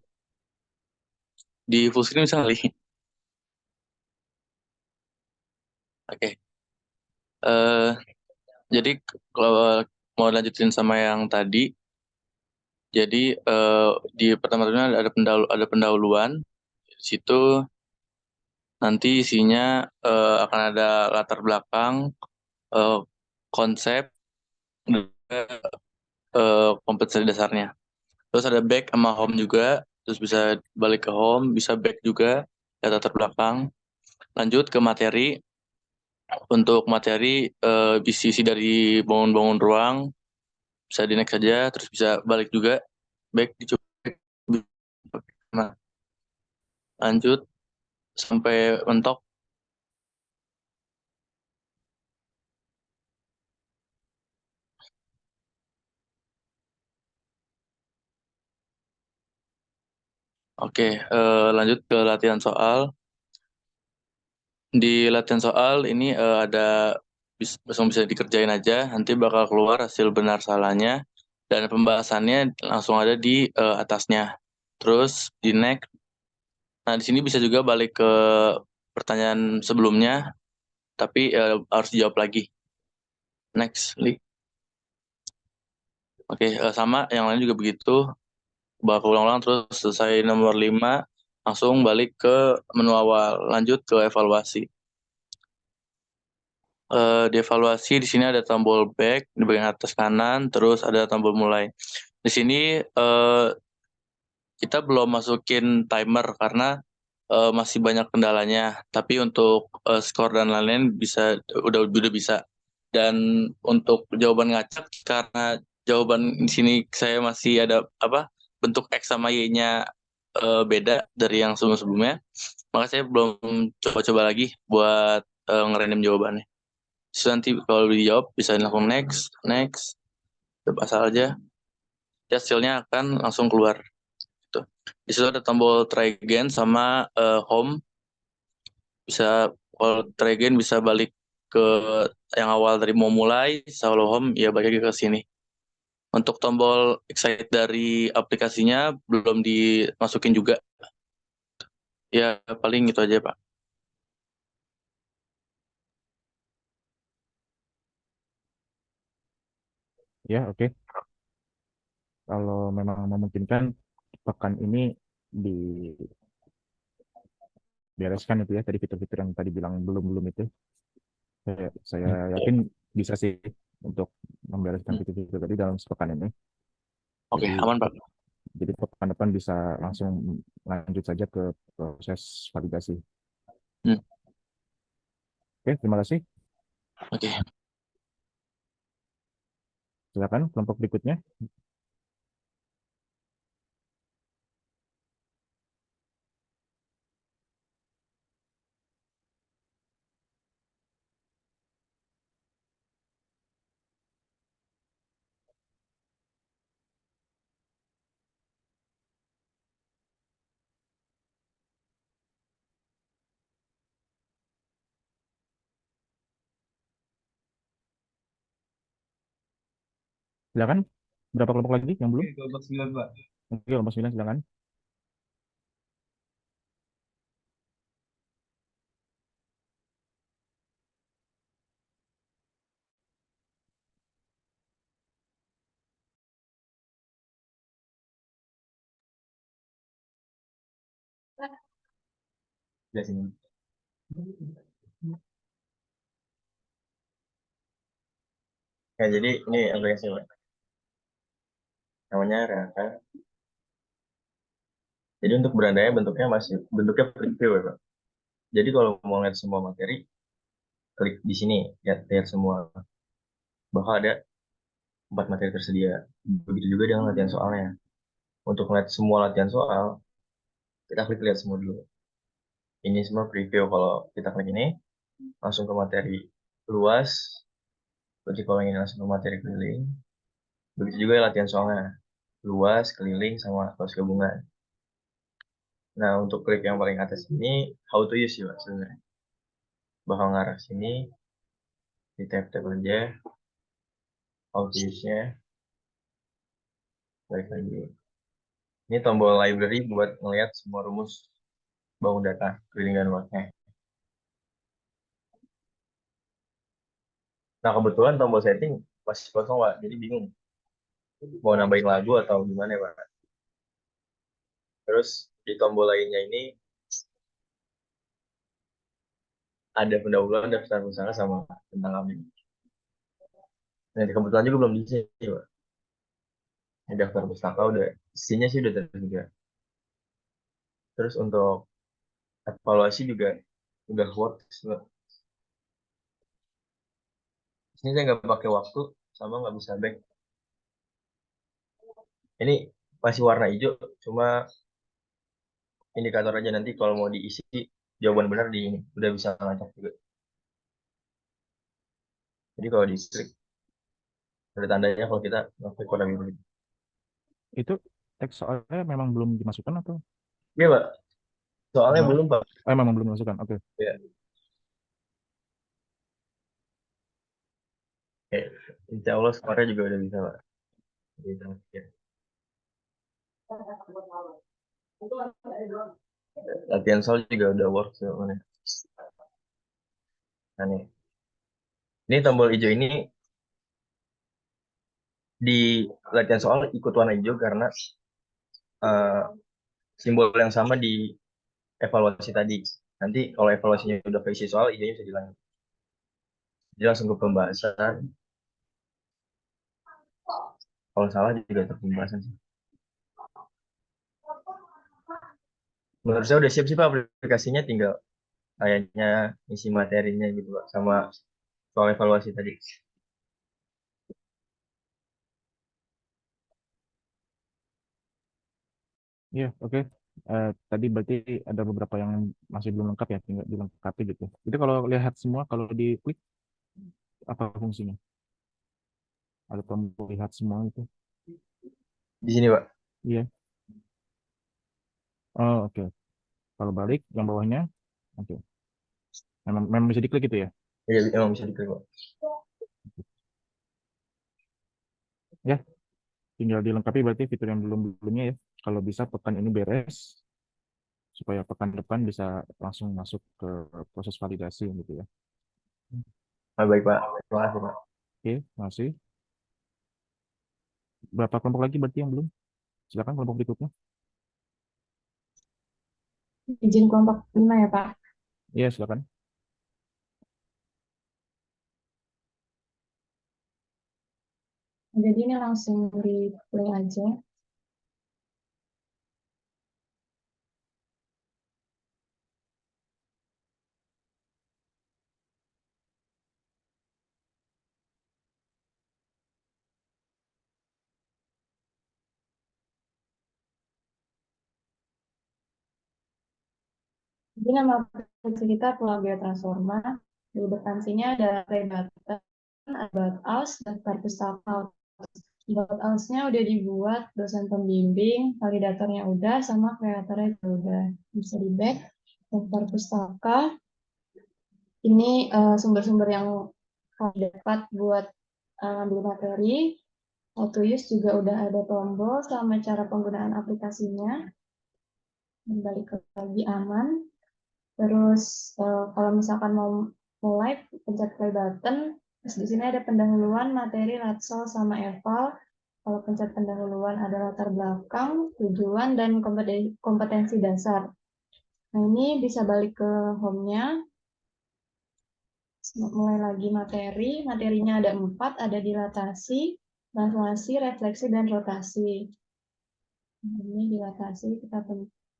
full screen bisa kali. Oke. eh jadi kalau mau lanjutin sama yang tadi, jadi di pertama-tama ada pendahuluan. Di situ nanti isinya akan ada latar belakang, eh, konsep, dan kompetensi dasarnya. Terus ada back sama home juga, terus bisa balik ke home, bisa back juga, ada latar belakang. Lanjut ke materi. Untuk materi isi dari bangun-bangun ruang, bisa di next saja, terus bisa balik juga, back dicoba. Nah, lanjut sampai mentok. Oke, lanjut ke latihan soal. Di latihan soal ini ada langsung bisa dikerjain aja, nanti bakal keluar hasil benar salahnya, dan pembahasannya langsung ada di atasnya. Terus di next. Nah, di sini bisa juga balik ke pertanyaan sebelumnya, tapi harus dijawab lagi. Next, Li. Oke, sama yang lain juga begitu. Bakal ulang-ulang terus selesai nomor 5, langsung balik ke menu awal, lanjut ke evaluasi. Di evaluasi di sini ada tombol back di bagian atas kanan, terus ada tombol mulai. Di sini kita belum masukin timer karena masih banyak kendalanya. Tapi untuk skor dan lain-lain udah bisa. Dan untuk jawaban ngacak, karena jawaban di sini saya masih ada bentuk X sama Y-nya beda dari yang sebelum-sebelumnya, maka saya belum coba-coba lagi buat ngerandom jawabannya. So, nanti kalau dijawab bisa langsung next, coba asal aja, hasilnya akan langsung keluar. Gitu. Di situ ada tombol try again sama home. Bisa kalau try again bisa balik ke yang awal dari mau mulai, kalau home ya balik lagi ke sini. Untuk tombol excited dari aplikasinya belum dimasukin juga. Ya paling itu aja, Pak. Ya, oke. Kalau memang memungkinkan pekan ini dibereskan itu ya, tadi fitur-fitur yang tadi bilang belum itu. Saya yakin bisa sih untuk membereskan fitur-fitur tadi dalam sepekan ini. Oke, Jadi, aman, Pak. jadi pekan depan bisa langsung lanjut saja ke proses validasi. Oke, terima kasih. Oke. Silakan kelompok berikutnya. Silakan. Berapa kelompok lagi yang belum? Kelompok 9, Pak. Oke, kelompok 9 silakan. Jelasin. Ya, jadi ini aplikasi Pak. Namanya Raka. Jadi untuk berandanya bentuknya preview ya Pak. Jadi kalau mau lihat semua materi, klik di sini, lihat semua. Bakal ada 4 materi tersedia. Begitu juga dengan latihan soalnya. Untuk melihat semua latihan soal, kita klik lihat semua dulu. Ini semua preview. Kalau kita klik ini, langsung ke materi luas. Jadi kalau ini langsung ke materi keliling. Begitu juga latihan soalnya. Luas, keliling, sama kelas gabungan. Nah, untuk klik yang paling atas ini, how to use ya Pak, sebenarnya. Bakal ngarah sini, di tab-tab aja, how to use-nya, balik lagi. Ini tombol library buat ngelihat semua rumus bangun data, keliling dan luasnya. Nah, kebetulan tombol setting masih kosong, Pak. Jadi bingung. Mau nambahin lagu atau gimana, Pak. Terus di tombol lainnya ini ada pendahuluan daftar usaha sama tentang kami. Nah, kebetulan juga belum diisi, Pak. Ini daftar pustaka udah, isinya sih udah tersedia. Terus untuk evaluasi juga udah works, Pak. Ini saya nggak pakai waktu, sama nggak bisa back. Ini masih warna hijau, cuma indikator aja nanti kalau mau diisi jawaban benar di ini udah bisa ngacak juga. Jadi kalau di klik ada tandanya kalau kita ngeklik kode biru. Itu teks soalnya memang belum dimasukkan atau? Iya Pak, soalnya belum Pak. Memang belum dimasukkan, oke. Ya. Insya Allah skornya juga udah bisa Pak. Ya. Latihan soal juga udah work sebenarnya. Nah nih, ini tombol hijau ini di latihan soal ikut warna hijau karena simbol yang sama di evaluasi tadi. Nanti kalau evaluasinya udah keisi soal, hijaunya bisa dilanjut. Jadi langsung ke pembahasan. Kalau salah juga ke pembahasan sih. Menurut saya udah siap sih Pak aplikasinya, tinggal kayaknya isi materinya gitu Pak, sama soal evaluasi tadi. Iya, oke. Tadi berarti ada beberapa yang masih belum lengkap ya, tinggal dilengkapi gitu. Jadi kalau lihat semua, kalau diklik, apa fungsinya? Ada tombol lihat semua itu. Di sini Pak. Iya. Oh, oke. Kalau balik, yang bawahnya, oke. Memang bisa diklik gitu ya? Iya, memang bisa diklik Pak. Ya, tinggal dilengkapi berarti fitur yang belum-belumnya ya. Kalau bisa pekan ini beres, supaya pekan depan bisa langsung masuk ke proses validasi gitu ya. Baik Pak, terima kasih Pak. Oke, masih. Berapa kelompok lagi berarti yang belum? Silakan kelompok berikutnya. Izin kelompok 5 ya Pak. Iya, silakan. Jadi ini langsung di play aja. Jadi nama aplikasi kita Pulau Transforma. Di depan sini ada play button, about us, daftar pustaka. About us-nya udah dibuat, dosen pembimbing, validatornya udah, sama kreatornya juga udah. Bisa di back, daftar pustaka. Ini sumber-sumber yang kalian dapat buat ambil materi. How to use juga udah ada tombol sama cara penggunaan aplikasinya. Kembali ke lagi aman. Terus kalau misalkan mau mulai, pencet play button. Terus di sini ada pendahuluan materi Latsol sama eval. Kalau pencet pendahuluan ada latar belakang, tujuan, dan kompetensi dasar. Nah ini bisa balik ke home-nya. Mulai lagi materi. Materinya ada 4, ada dilatasi, translasi, refleksi, dan rotasi. Ini dilatasi, kita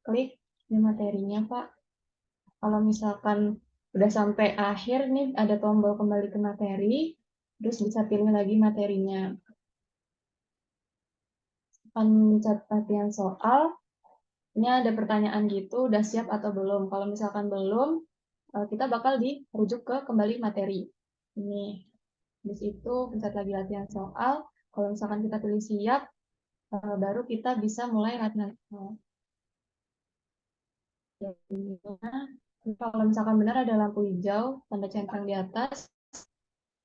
klik di materinya, Pak. Kalau misalkan udah sampai akhir nih, ada tombol kembali ke materi, terus bisa pilih lagi materinya. Pencet latihan soal, ini ada pertanyaan gitu, udah siap atau belum? Kalau misalkan belum, kita bakal dirujuk ke kembali materi. Ini, di situ pencet lagi latihan soal. Kalau misalkan kita pilih siap, baru kita bisa mulai latihan soal. Kalau misalkan benar ada lampu hijau, tanda centang di atas,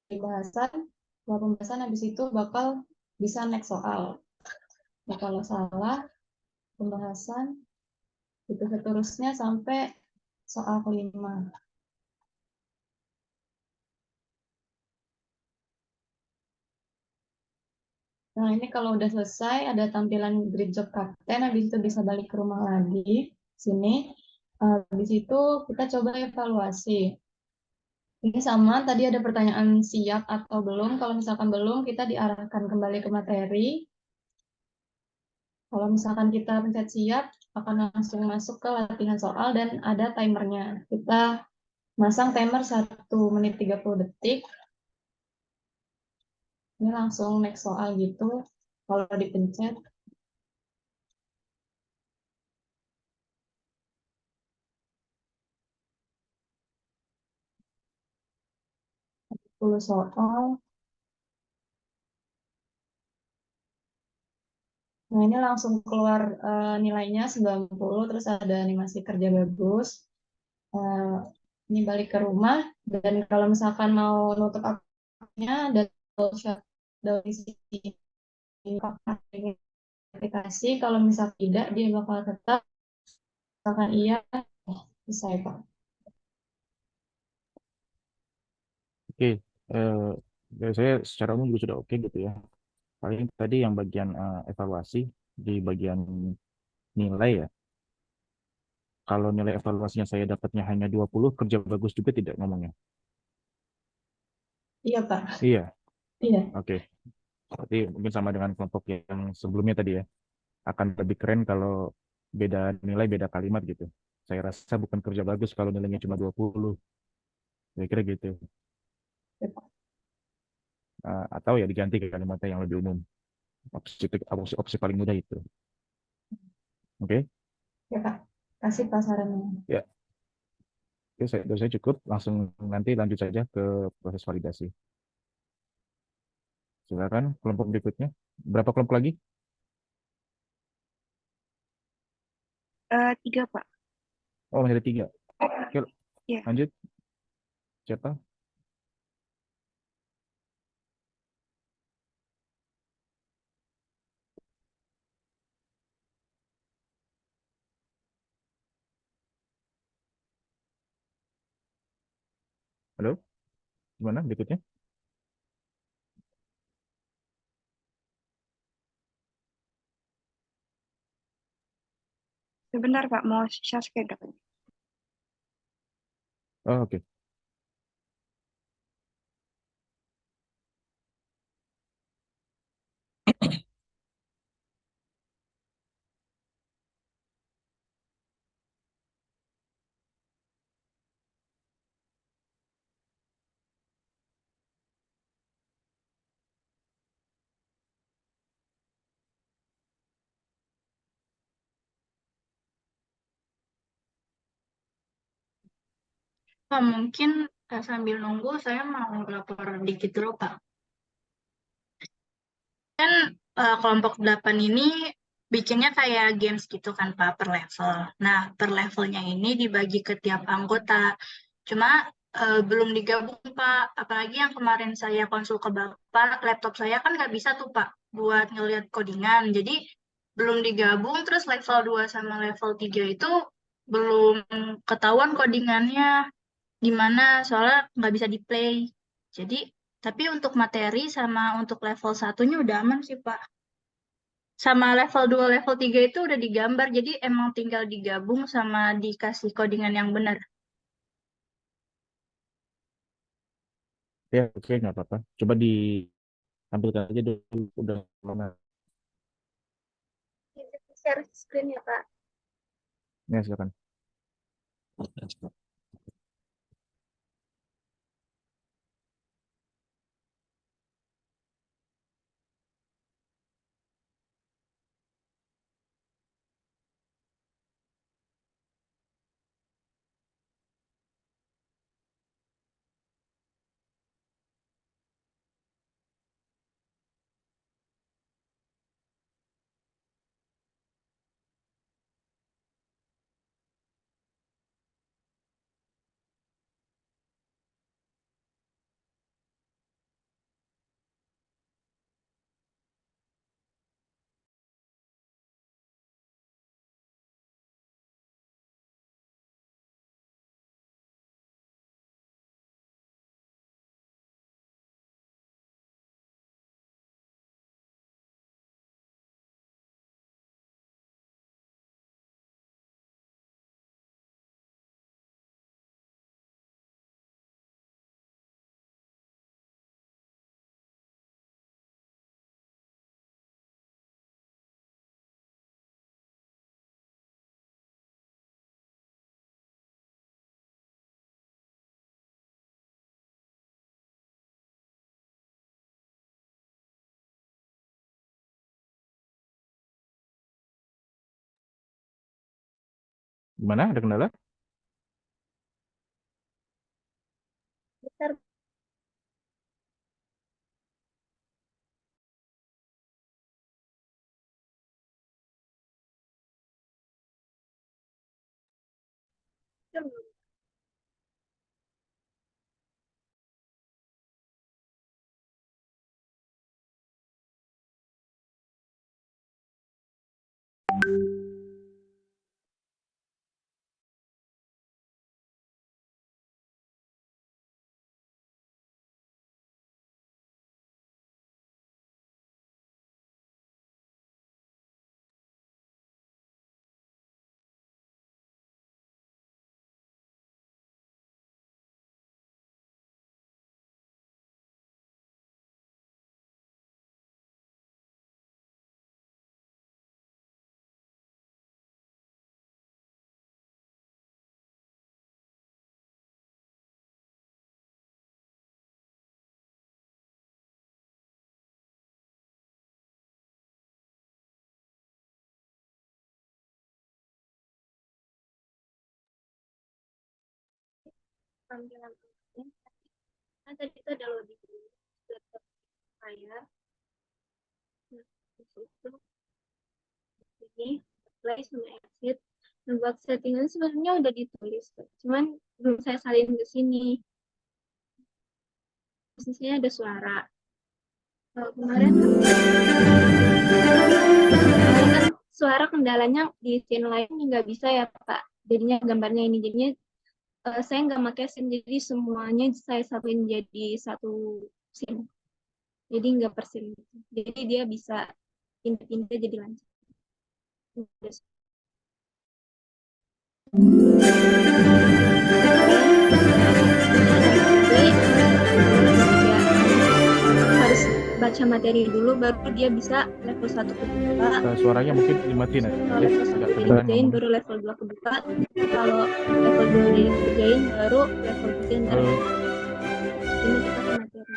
pembahasan, setelah pembahasan habis itu bakal bisa next soal. Nah, kalau salah, pembahasan, itu seterusnya sampai soal kelima. Nah, ini kalau udah selesai, ada tampilan grid job captain, habis itu bisa balik ke rumah lagi. Sini, habis itu kita coba evaluasi. Ini sama, tadi ada pertanyaan siap atau belum. Kalau misalkan belum, kita diarahkan kembali ke materi. Kalau misalkan kita pencet siap, akan langsung masuk ke latihan soal dan ada timernya. Kita masang timer 1 menit 30 detik. Ini langsung next soal gitu. Kalau dipencet, 10 soal. Nah, ini langsung keluar nilainya 90, terus ada animasi kerja bagus. Ini balik ke rumah, dan kalau misalkan mau nutup akunnya, ada dari sisi aplikasi. Kalau misal tidak, dia bakal tetap, misalkan iya, selesai, Pak. Oke, dari saya secara umum juga sudah oke gitu ya. Paling tadi yang bagian evaluasi di bagian nilai ya. Kalau nilai evaluasinya saya dapatnya hanya 20, kerja bagus juga tidak ngomongnya. Iya, Pak. Iya, Iya. oke. Berarti mungkin sama dengan kelompok yang sebelumnya tadi ya. Akan lebih keren kalau beda nilai, beda kalimat gitu. Saya rasa bukan kerja bagus kalau nilainya cuma 20. Saya kira gitu. Atau ya diganti ke kalimatnya yang lebih umum. Opsi paling mudah itu. Oke? Ya, Pak. Kasih Pak sarannya. Ya. Oke, dari saya cukup. Langsung nanti lanjut saja ke proses validasi. Silakan kelompok berikutnya. Berapa kelompok lagi? 3, Pak. Oh, masih ada 3. Oke, Iya. lanjut. Siapa? Halo? Gimana berikutnya? Sebentar, Pak. Mau share schedule. Oh, oke. Pak, mungkin sambil nunggu saya mau lapor dikit dulu, Pak. Kan kelompok 8 ini bikinnya kayak games gitu kan, Pak, per level. Nah, per levelnya ini dibagi ke tiap anggota. Cuma belum digabung, Pak. Apalagi yang kemarin saya konsul ke Bapak, laptop saya kan nggak bisa tuh, Pak, buat ngeliat codingan. Jadi belum digabung, terus level 2 sama level 3 itu belum ketahuan codingannya gimana, soalnya nggak bisa di-play. Jadi, tapi untuk materi sama untuk level satunya udah aman sih, Pak. Sama level 2, level 3 itu udah digambar, jadi emang tinggal digabung sama dikasih codingan yang benar. Ya, oke, nggak apa-apa. Coba ditampilkan aja dulu. Udah mana? Share screen ya, Pak. Ya, silakan. Gimana? Ada kendala? Bentar. Tampilan ini. Nah, tadi itu ada loading dulu. Laptop saya. Nah, terus itu ini apply sama exit. Nah, buat settingan sebenarnya udah ditulis, cuman belum saya salin ke sini. Posisinya ada suara. Kalau kemarin kan suara kendalanya di scene lain nggak bisa ya Pak. Jadinya gambarnya ini jadinya saya nggak pakai scene, jadi semuanya saya satuin jadi satu scene. Jadi nggak per scene. Jadi dia bisa pindah-pindah jadi lancar. Harus baca materi dulu baru dia bisa level 1 kebuka. Suaranya mungkin dimatiin aja. Kalau level 1 Agak udah kedengeran dikerjain ngomong. baru level 2 kebuka. Kalau level 2 udah dikerjain baru level 3 ntar. Ini kita ke materi.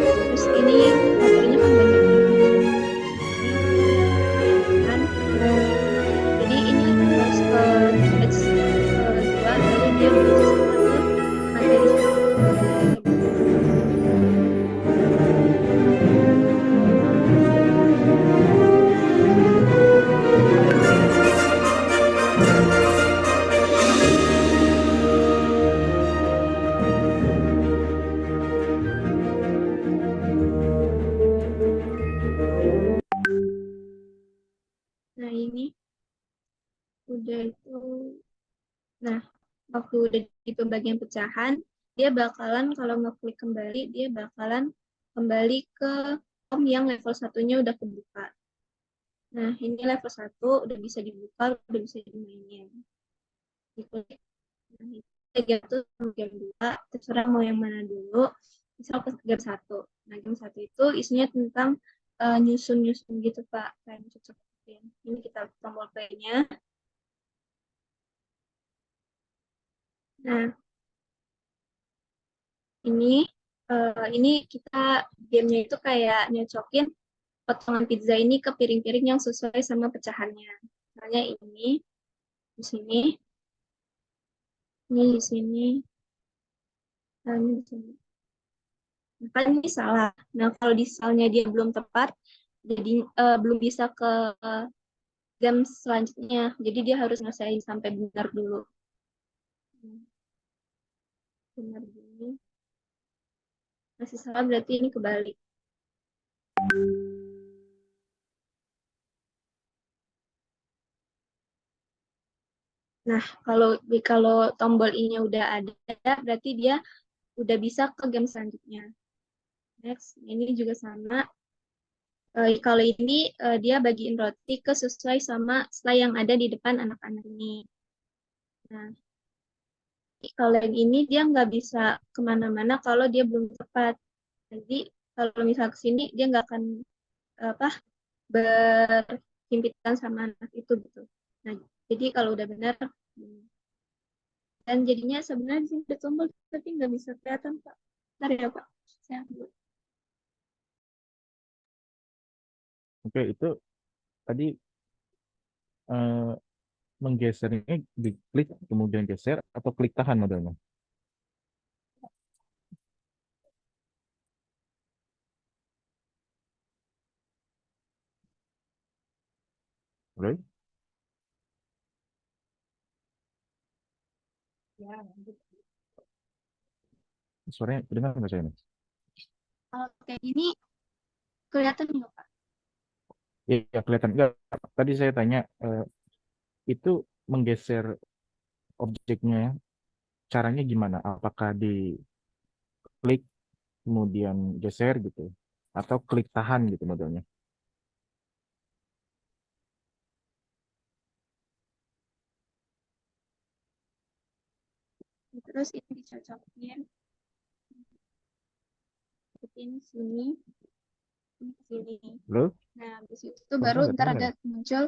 Terus ini materinya kan banyak kan, jadi ini harus ke batch kedua baru dia bisa ke materi. Nah ini udah itu. Nah waktu udah di pembagian pecahan, dia bakalan kalau ngeklik kembali, dia bakalan kembali ke form yang level satunya udah kebuka. Nah, ini level 1 udah bisa dibuka, udah bisa dimainin. Diklik. Nah, ini game 1 sama game 2, terserah mau yang mana dulu. Misal ke game 1. Nah, game 1 itu isinya tentang nyusun-nyusun gitu, Pak. Kayak nyusun. Ini kita tombol play-nya. Nah, ini kita gamenya itu kayak nyocokin potongan pizza ini ke piring-piring yang sesuai sama pecahannya. Misalnya ini di sini, ini di sini, dan ini di sini. Nah, kan ini salah. Nah, kalau di salnya dia belum tepat, jadi belum bisa ke game selanjutnya. Jadi dia harus selesai sampai benar dulu. Benar gini. Masih salah berarti ini kebalik. Nah, kalau tombol ini udah ada, berarti dia udah bisa ke game selanjutnya. Next, ini juga sama. Kalau ini dia bagiin roti ke sesuai sama selai yang ada di depan anak-anak ini. Nah, kalau yang ini dia nggak bisa kemana-mana kalau dia belum tepat. Jadi kalau misal ke sini dia nggak akan apa berhimpitan sama anak itu gitu. Nah, jadi kalau udah benar dan jadinya sebenarnya di sini ada tombol tapi nggak bisa kelihatan Pak. Bentar ya Pak. Saya ambil. Oke, itu tadi menggesernya diklik kemudian geser atau klik tahan modelnya. Right? Suaranya dengar nggak saya ini? Kalau kayak gini kelihatan nggak Pak? Iya, kelihatan. Enggak, tadi saya tanya, itu menggeser objeknya, caranya gimana? Apakah diklik, kemudian geser gitu? Atau klik tahan gitu modelnya? Terus ini dicocokin. Ini sini. Ini sini. Halo? Nah, habis itu Barusan baru nggak ntar dengar ada ya? muncul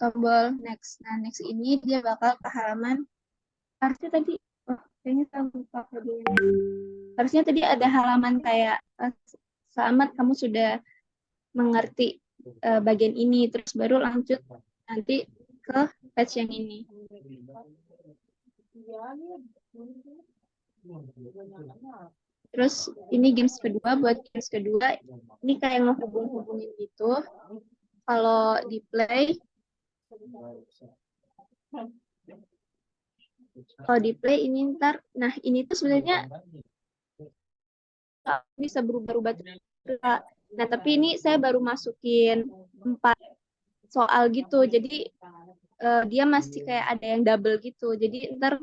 tombol next. Nah, next ini dia bakal ke halaman. Harusnya tadi, kayaknya saya lupa tadi. Harusnya tadi ada halaman kayak selamat kamu sudah mengerti bagian ini, terus baru lanjut nanti ke page yang ini. Terus ini games kedua, buat games kedua ini kayak ngehubung-hubungin gitu. Kalau di play, ini ntar, nah ini tuh sebenarnya bisa berubah-ubah. Nah tapi ini saya baru masukin 4 soal gitu, jadi dia masih kayak ada yang double gitu. Jadi ntar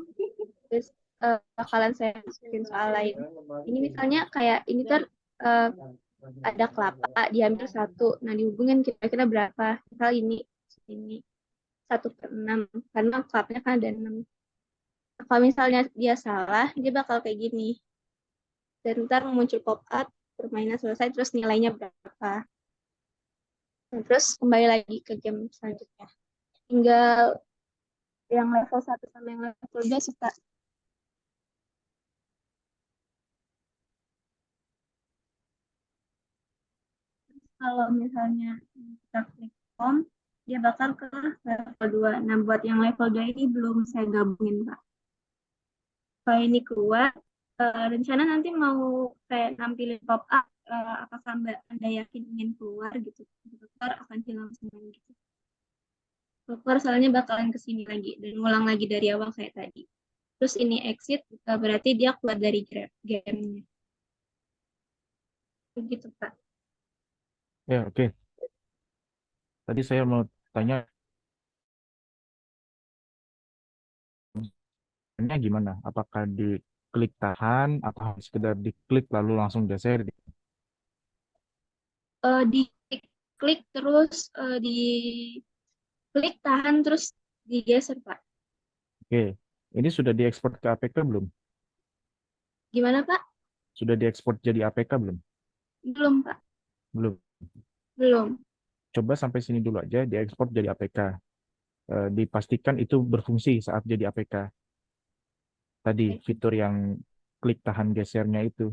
bakalan saya masukin soal lain. Ini misalnya kayak ini kan ada kelapa diambil 1, nah dihubungin kira-kira berapa. Misal ini 1/6 karena kelapanya kan ada 6. Nah, kalau misalnya dia salah, dia bakal kayak gini. Dan ntar muncul pop up, permainan selesai, terus nilainya berapa. Nah, terus kembali lagi ke game selanjutnya. Tinggal yang level 1 sama yang level 2 suka. Kalau misalnya kita klik home, dia bakal ke level 2. Nah, buat yang level 2 ini belum saya gabungin, Pak. Kalau ini keluar, rencana nanti mau kayak nampilin pop up, apakah Mbak Anda yakin ingin keluar gitu. Keluar akan hilang semua gitu. Keluar soalnya bakalan kesini lagi dan ngulang lagi dari awal kayak tadi. Terus ini exit, berarti dia keluar dari game-nya. Begitu, Pak. Ya, oke. Tadi saya mau tanya gesernya gimana? Apakah diklik tahan atau sekedar diklik lalu langsung geser? Diklik terus diklik tahan terus digeser Pak. Oke, ini sudah diekspor ke APK belum? Gimana Pak? Sudah diekspor jadi APK belum? Belum Pak. Belum. Belum. Coba sampai sini dulu aja, diekspor jadi APK. Dipastikan itu berfungsi saat jadi APK. Tadi fitur yang klik tahan gesernya itu.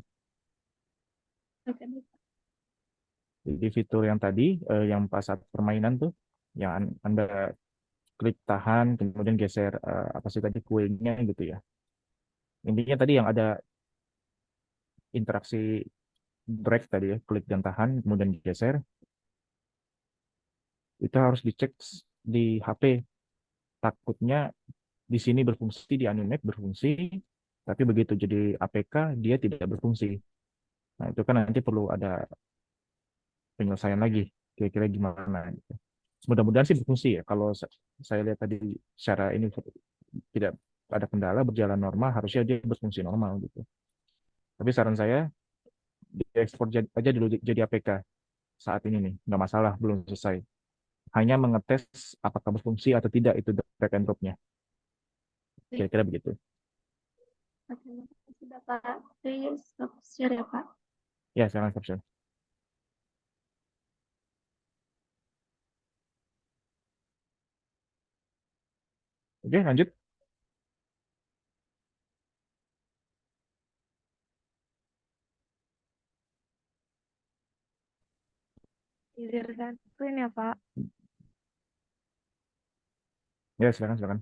Oke. Jadi fitur yang tadi, yang pas saat permainan tuh, yang Anda klik tahan, kemudian geser apa sih tadi kuenya gitu ya. Intinya tadi yang ada interaksi drag tadi ya, klik dan tahan, kemudian geser. Itu harus dicek di HP. Takutnya di sini berfungsi, di Animate berfungsi, tapi begitu jadi APK dia tidak berfungsi. Nah, itu kan nanti perlu ada penyelesaian lagi, kira-kira gimana gitu. Mudah-mudahan sih berfungsi ya. Kalau saya lihat tadi secara ini tidak ada kendala, berjalan normal, harusnya dia berfungsi normal gitu. Tapi saran saya diekspor aja dulu jadi APK saat ini nih, nggak masalah, belum selesai. Hanya mengetes apakah berfungsi atau tidak itu drag and drop-nya. Kira-kira begitu. Oke, makasih Bapak. Please stop share ya Pak. Ya, silakan stop share. Oke, lanjut. Izin satuin ya Pak. Ya, silakan, silakan.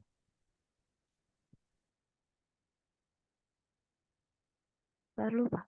Baru Pak.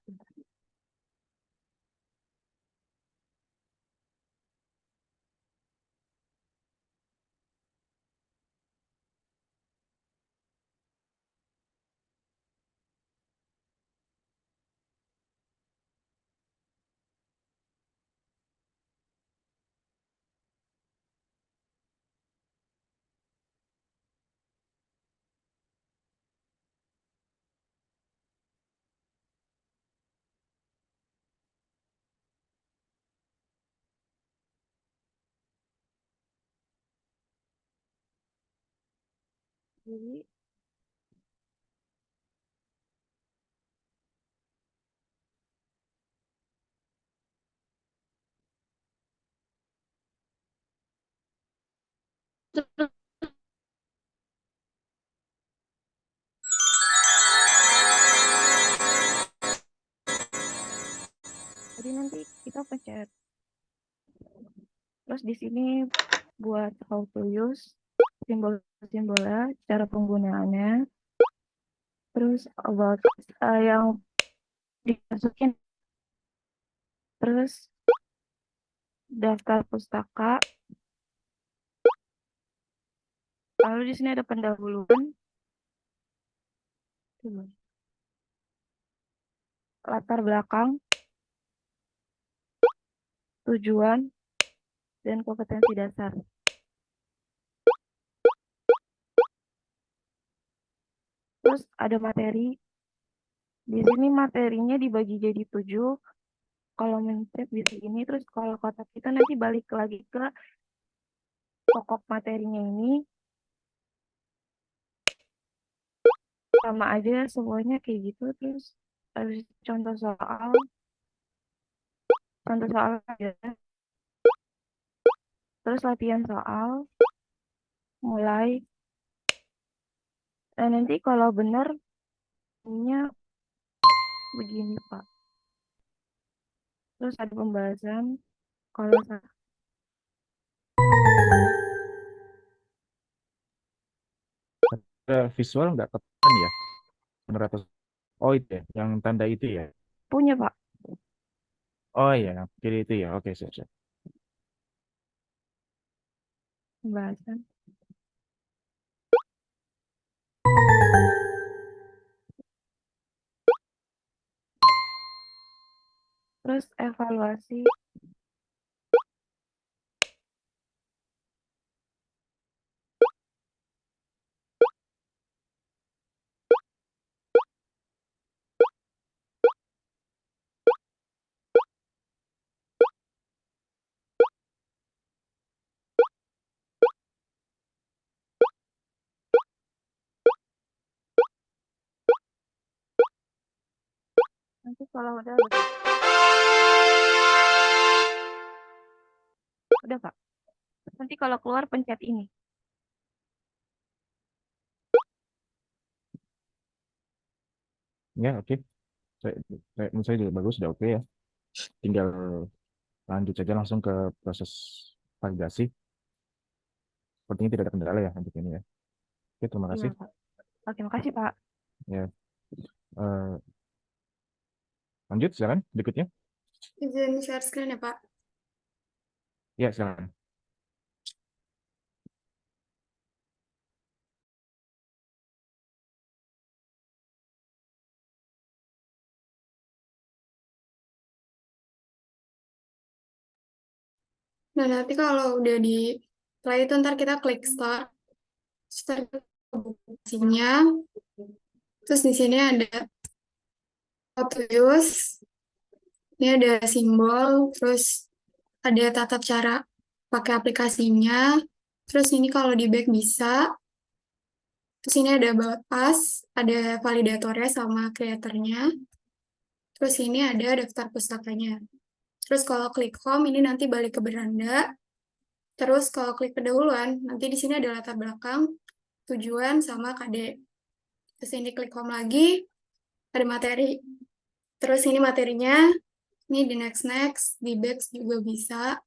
Jadi nanti kita pencet. Terus di sini buat how to use simbol-simbolnya, cara penggunaannya. Terus about yang dimasukin. Terus daftar pustaka. Lalu di sini ada pendahuluan. Latar belakang. Tujuan dan kompetensi dasar. Terus ada materi. Di sini materinya dibagi jadi 7. Kalau mencet di sini, terus kalau kotak kita nanti balik lagi ke pokok materinya ini. Sama aja semuanya kayak gitu. Terus habis contoh soal aja. Terus latihan soal. Mulai. Dan nanti kalau benar ininya begini Pak. Terus ada pembahasan. Kalau visual nggak kepan ya? 900. Oh itu ya, yang tanda itu ya? punya Pak. Oh iya, kiri itu ya. Oke, siap, siap. Pembahasan. Terus evaluasi. Nanti kalau udah Pak. Nanti kalau keluar pencet ini. Ya, oke. Menurut saya juga bagus, sudah oke ya. Tinggal lanjut saja langsung ke proses validasi. Sepertinya tidak ada kendala ya untuk ini ya. Oke, terima Iya, kasih. Pak. Oke, makasih, Pak. Ya, lanjut silakan berikutnya. Izin share screen ya, Pak. Ya, silakan. Nah, nanti kalau udah setelah itu ntar kita klik start. Start aplikasinya. Terus di sini ada how to use. Ini ada simbol, terus ada tata cara pakai aplikasinya. Terus ini kalau di back bisa. Terus ini ada about us, ada validatornya sama kreatornya. Terus ini ada daftar pustakanya. Terus kalau klik home, ini nanti balik ke beranda. Terus kalau klik pendahuluan, nanti di sini ada latar belakang, tujuan, sama KD. Terus ini klik home lagi, ada materi. Terus ini materinya, ini di next, di back juga bisa.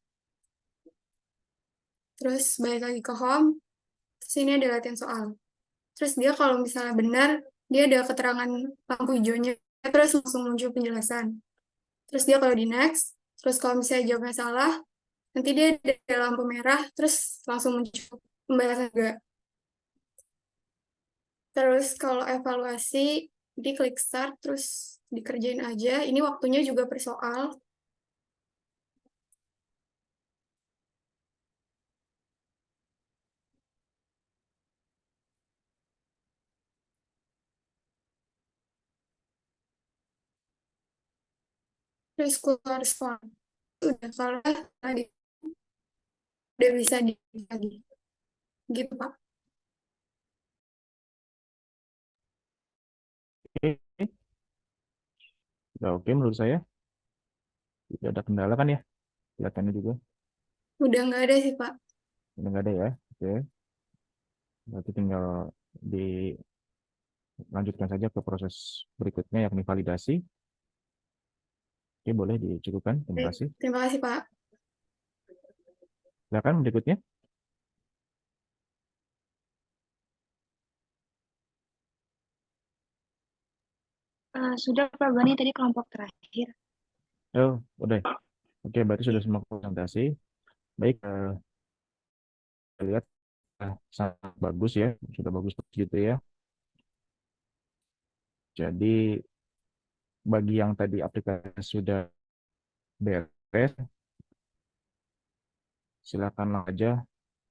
Terus balik lagi ke home, terus ini ada latihan soal. Terus dia kalau misalnya benar, dia ada keterangan lampu hijaunya, terus langsung muncul penjelasan. Terus dia kalau di next, terus kalau misalnya jawabnya salah, nanti dia ada lampu merah, terus langsung muncul pembahasan juga. Terus kalau evaluasi, di klik start, terus dikerjain aja. Ini waktunya juga per soal. Terus keluar respon. Udah kalau lagi udah bisa lagi. Gitu, Pak. Oke, sudah oke menurut saya. Tidak ada kendala kan ya? Kelihatannya juga. Udah nggak ada sih, Pak. Udah nggak ada ya. Oke. Berarti tinggal dilanjutkan saja ke proses berikutnya yakni validasi. Oke, boleh dicukupkan. Terima kasih. Terima kasih, Pak. Silakan berikutnya. Sudah Pak Bani tadi kelompok terakhir. Oh, udah. Oke, berarti sudah semua presentasi. Baik, kita lihat sangat bagus ya, sudah bagus gitu ya. Jadi bagi yang tadi aplikasi sudah beres, silakan aja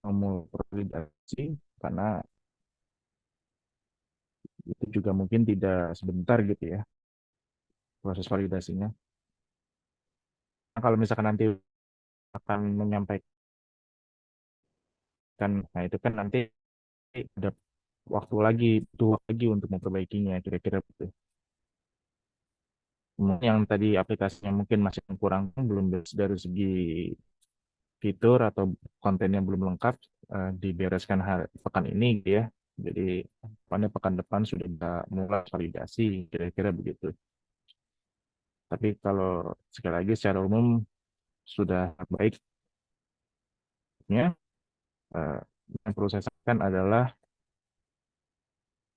mau validasi karena itu juga mungkin tidak sebentar gitu ya proses validasinya. Nah, kalau misalkan nanti akan menyampaikan, nah itu kan nanti ada waktu lagi, butuh waktu lagi untuk memperbaikinya kira-kira begitu. Yang tadi aplikasinya mungkin masih kurang, belum dari segi fitur atau kontennya belum lengkap, dibereskan pekan ini gitu ya. Jadi pekan depan sudah bisa mulai validasi, kira-kira begitu. Tapi kalau sekali lagi secara umum sudah baik. Yang perlu saya sampaikan adalah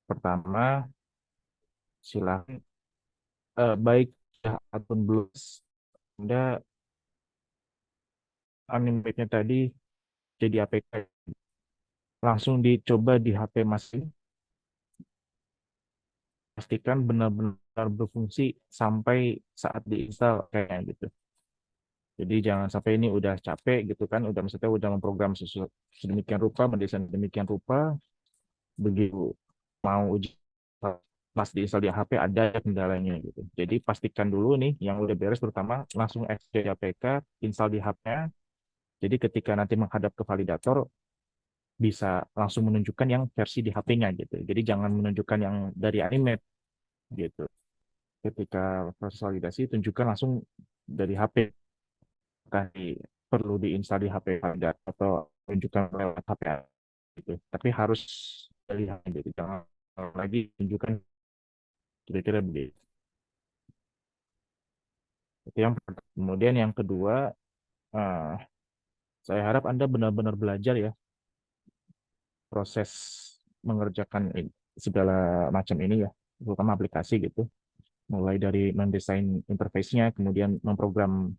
pertama, silahkan baik ataupun belum Anda animate-nya tadi jadi APK langsung dicoba di HP masing, pastikan benar-benar berfungsi sampai saat diinstal kayak gitu. Jadi jangan sampai ini udah capek gitu kan, maksudnya udah memprogram sedemikian rupa, mendesain demikian rupa, begitu mau uji pas diinstal di HP ada kendalanya gitu. Jadi pastikan dulu nih yang udah beres, terutama langsung extract APK, install di HP-nya. Jadi ketika nanti menghadap ke validator bisa langsung menunjukkan yang versi di HP-nya gitu. Jadi jangan menunjukkan yang dari Animate gitu. ketika proses validasi tunjukkan langsung dari HP, perlu diinstal di HP validator atau tunjukkan lewat HP gitu. Tapi harus dari HP gitu. Jangan lagi tunjukkan, kira-kira begitu. Itu yang pertama. Kemudian yang kedua, saya harap Anda benar-benar belajar ya proses mengerjakan segala macam ini ya, terutama aplikasi gitu. Mulai dari mendesain interface-nya, kemudian memprogram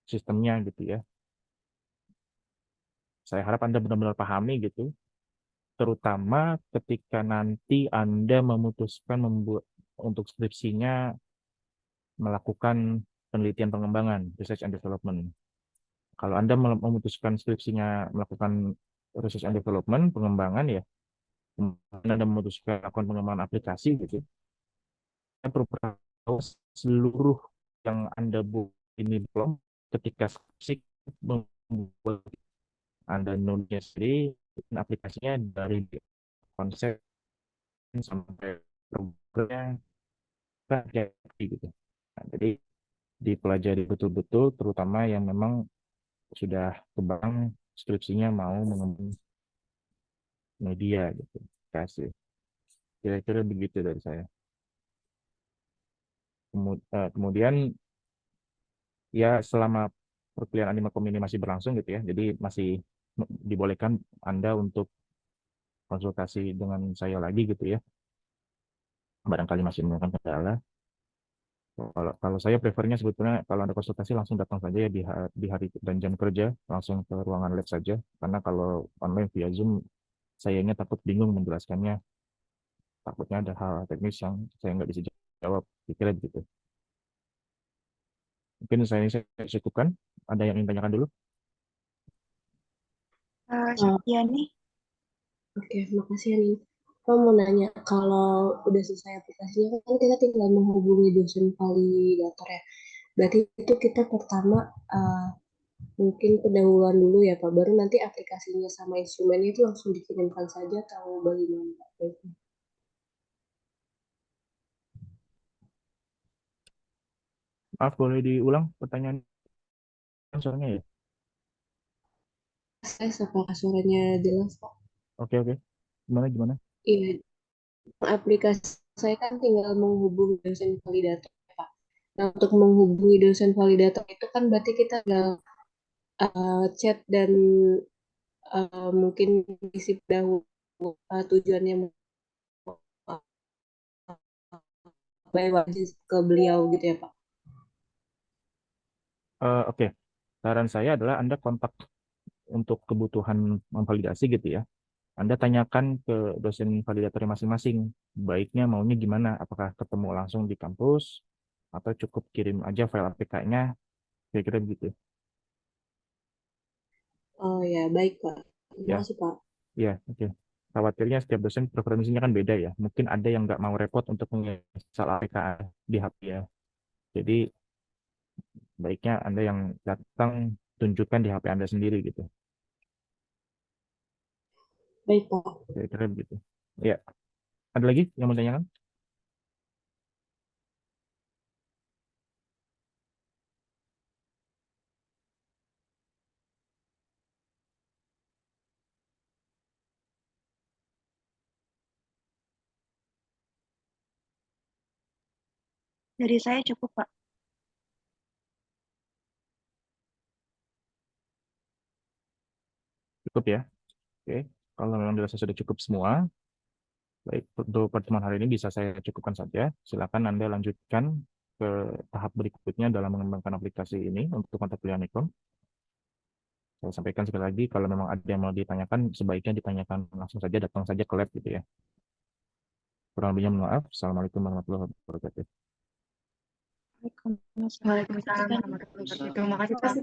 sistemnya gitu ya. Saya harap Anda benar-benar pahami gitu, terutama ketika nanti Anda memutuskan membuat untuk skripsinya melakukan penelitian pengembangan, research and development. Kalau Anda memutuskan skripsinya melakukan research and development, pengembangan ya, kemudian Anda memutuskan melakukan pengembangan aplikasi gitu, Anda perlu tahu seluruh yang Anda buat ini belum ketika skripsi membuat Anda nulisnya sendiri, aplikasinya dari konsep sampai programnya kayak gitu. Nah, jadi dipelajari betul-betul, terutama yang memang sudah kebang skripsinya mau mengembangkan media gitu. Kasih. Kira-kira begitu dari saya. Kemudian ya selama perkuliahan Animakom ini masih berlangsung gitu ya, jadi masih dibolehkan Anda untuk konsultasi dengan saya lagi gitu ya. Barangkali masih menemukan kendala. Kalau saya prefernya sebetulnya kalau ada konsultasi langsung datang saja ya di hari dan jam kerja, langsung ke ruangan lab saja. Karena kalau online via Zoom, sayanya takut bingung menjelaskannya. Takutnya ada hal teknis yang saya nggak bisa jawab. Kira begitu. Mungkin saya cukupkan. Ada yang ingin tanyakan dulu? Iya nih. Oke, makasih ya nih. Aku mau nanya, kalau udah selesai aplikasinya kan kita tinggal menghubungi dosen validator ya. Berarti itu kita pertama mungkin pendahuluan dulu ya Pak, baru nanti aplikasinya sama instrumennya itu langsung dikirimkan saja atau bagaimana Pak? Maaf, boleh diulang pertanyaan soalnya ya? Saya apakah suaranya jelas Pak? Oke. Gimana? Iya, aplikasi saya kan tinggal menghubungi dosen validator Pak. Nah, untuk menghubungi dosen validator itu kan berarti kita tinggal chat dan mungkin isi dahulu tujuannya by wajib ke beliau gitu ya Pak. Oke. Saran saya adalah Anda kontak untuk kebutuhan memvalidasi gitu ya. Anda tanyakan ke dosen validator masing-masing, baiknya maunya gimana, apakah ketemu langsung di kampus, atau cukup kirim aja file APK-nya, kira-kira begitu. Oh ya, baik Pak. Terima Ya, kasih Pak. ya, oke. Khawatirnya setiap dosen preferensinya kan beda ya. Mungkin ada yang nggak mau repot untuk menginstal APK di HP ya. Jadi baiknya Anda yang datang tunjukkan di HP Anda sendiri gitu. Baik Pak. Kira-kira begitu. Ya, ada lagi yang mau tanyakan? Dari saya cukup, Pak. Cukup ya. Oke. Kalau memang dirasa sudah cukup semua, baik, untuk pertemuan hari ini bisa saya cukupkan saja. Silakan Anda lanjutkan ke tahap berikutnya dalam mengembangkan aplikasi ini untuk mata kuliah Nikon. Saya sampaikan sekali lagi, kalau memang ada yang mau ditanyakan, sebaiknya ditanyakan langsung saja, datang saja ke lab gitu ya. Kurang lebihnya mohon maaf. Assalamualaikum warahmatullahi wabarakatuh. Waalaikumsalam warahmatullahi wabarakatuh. Terima kasih Pak.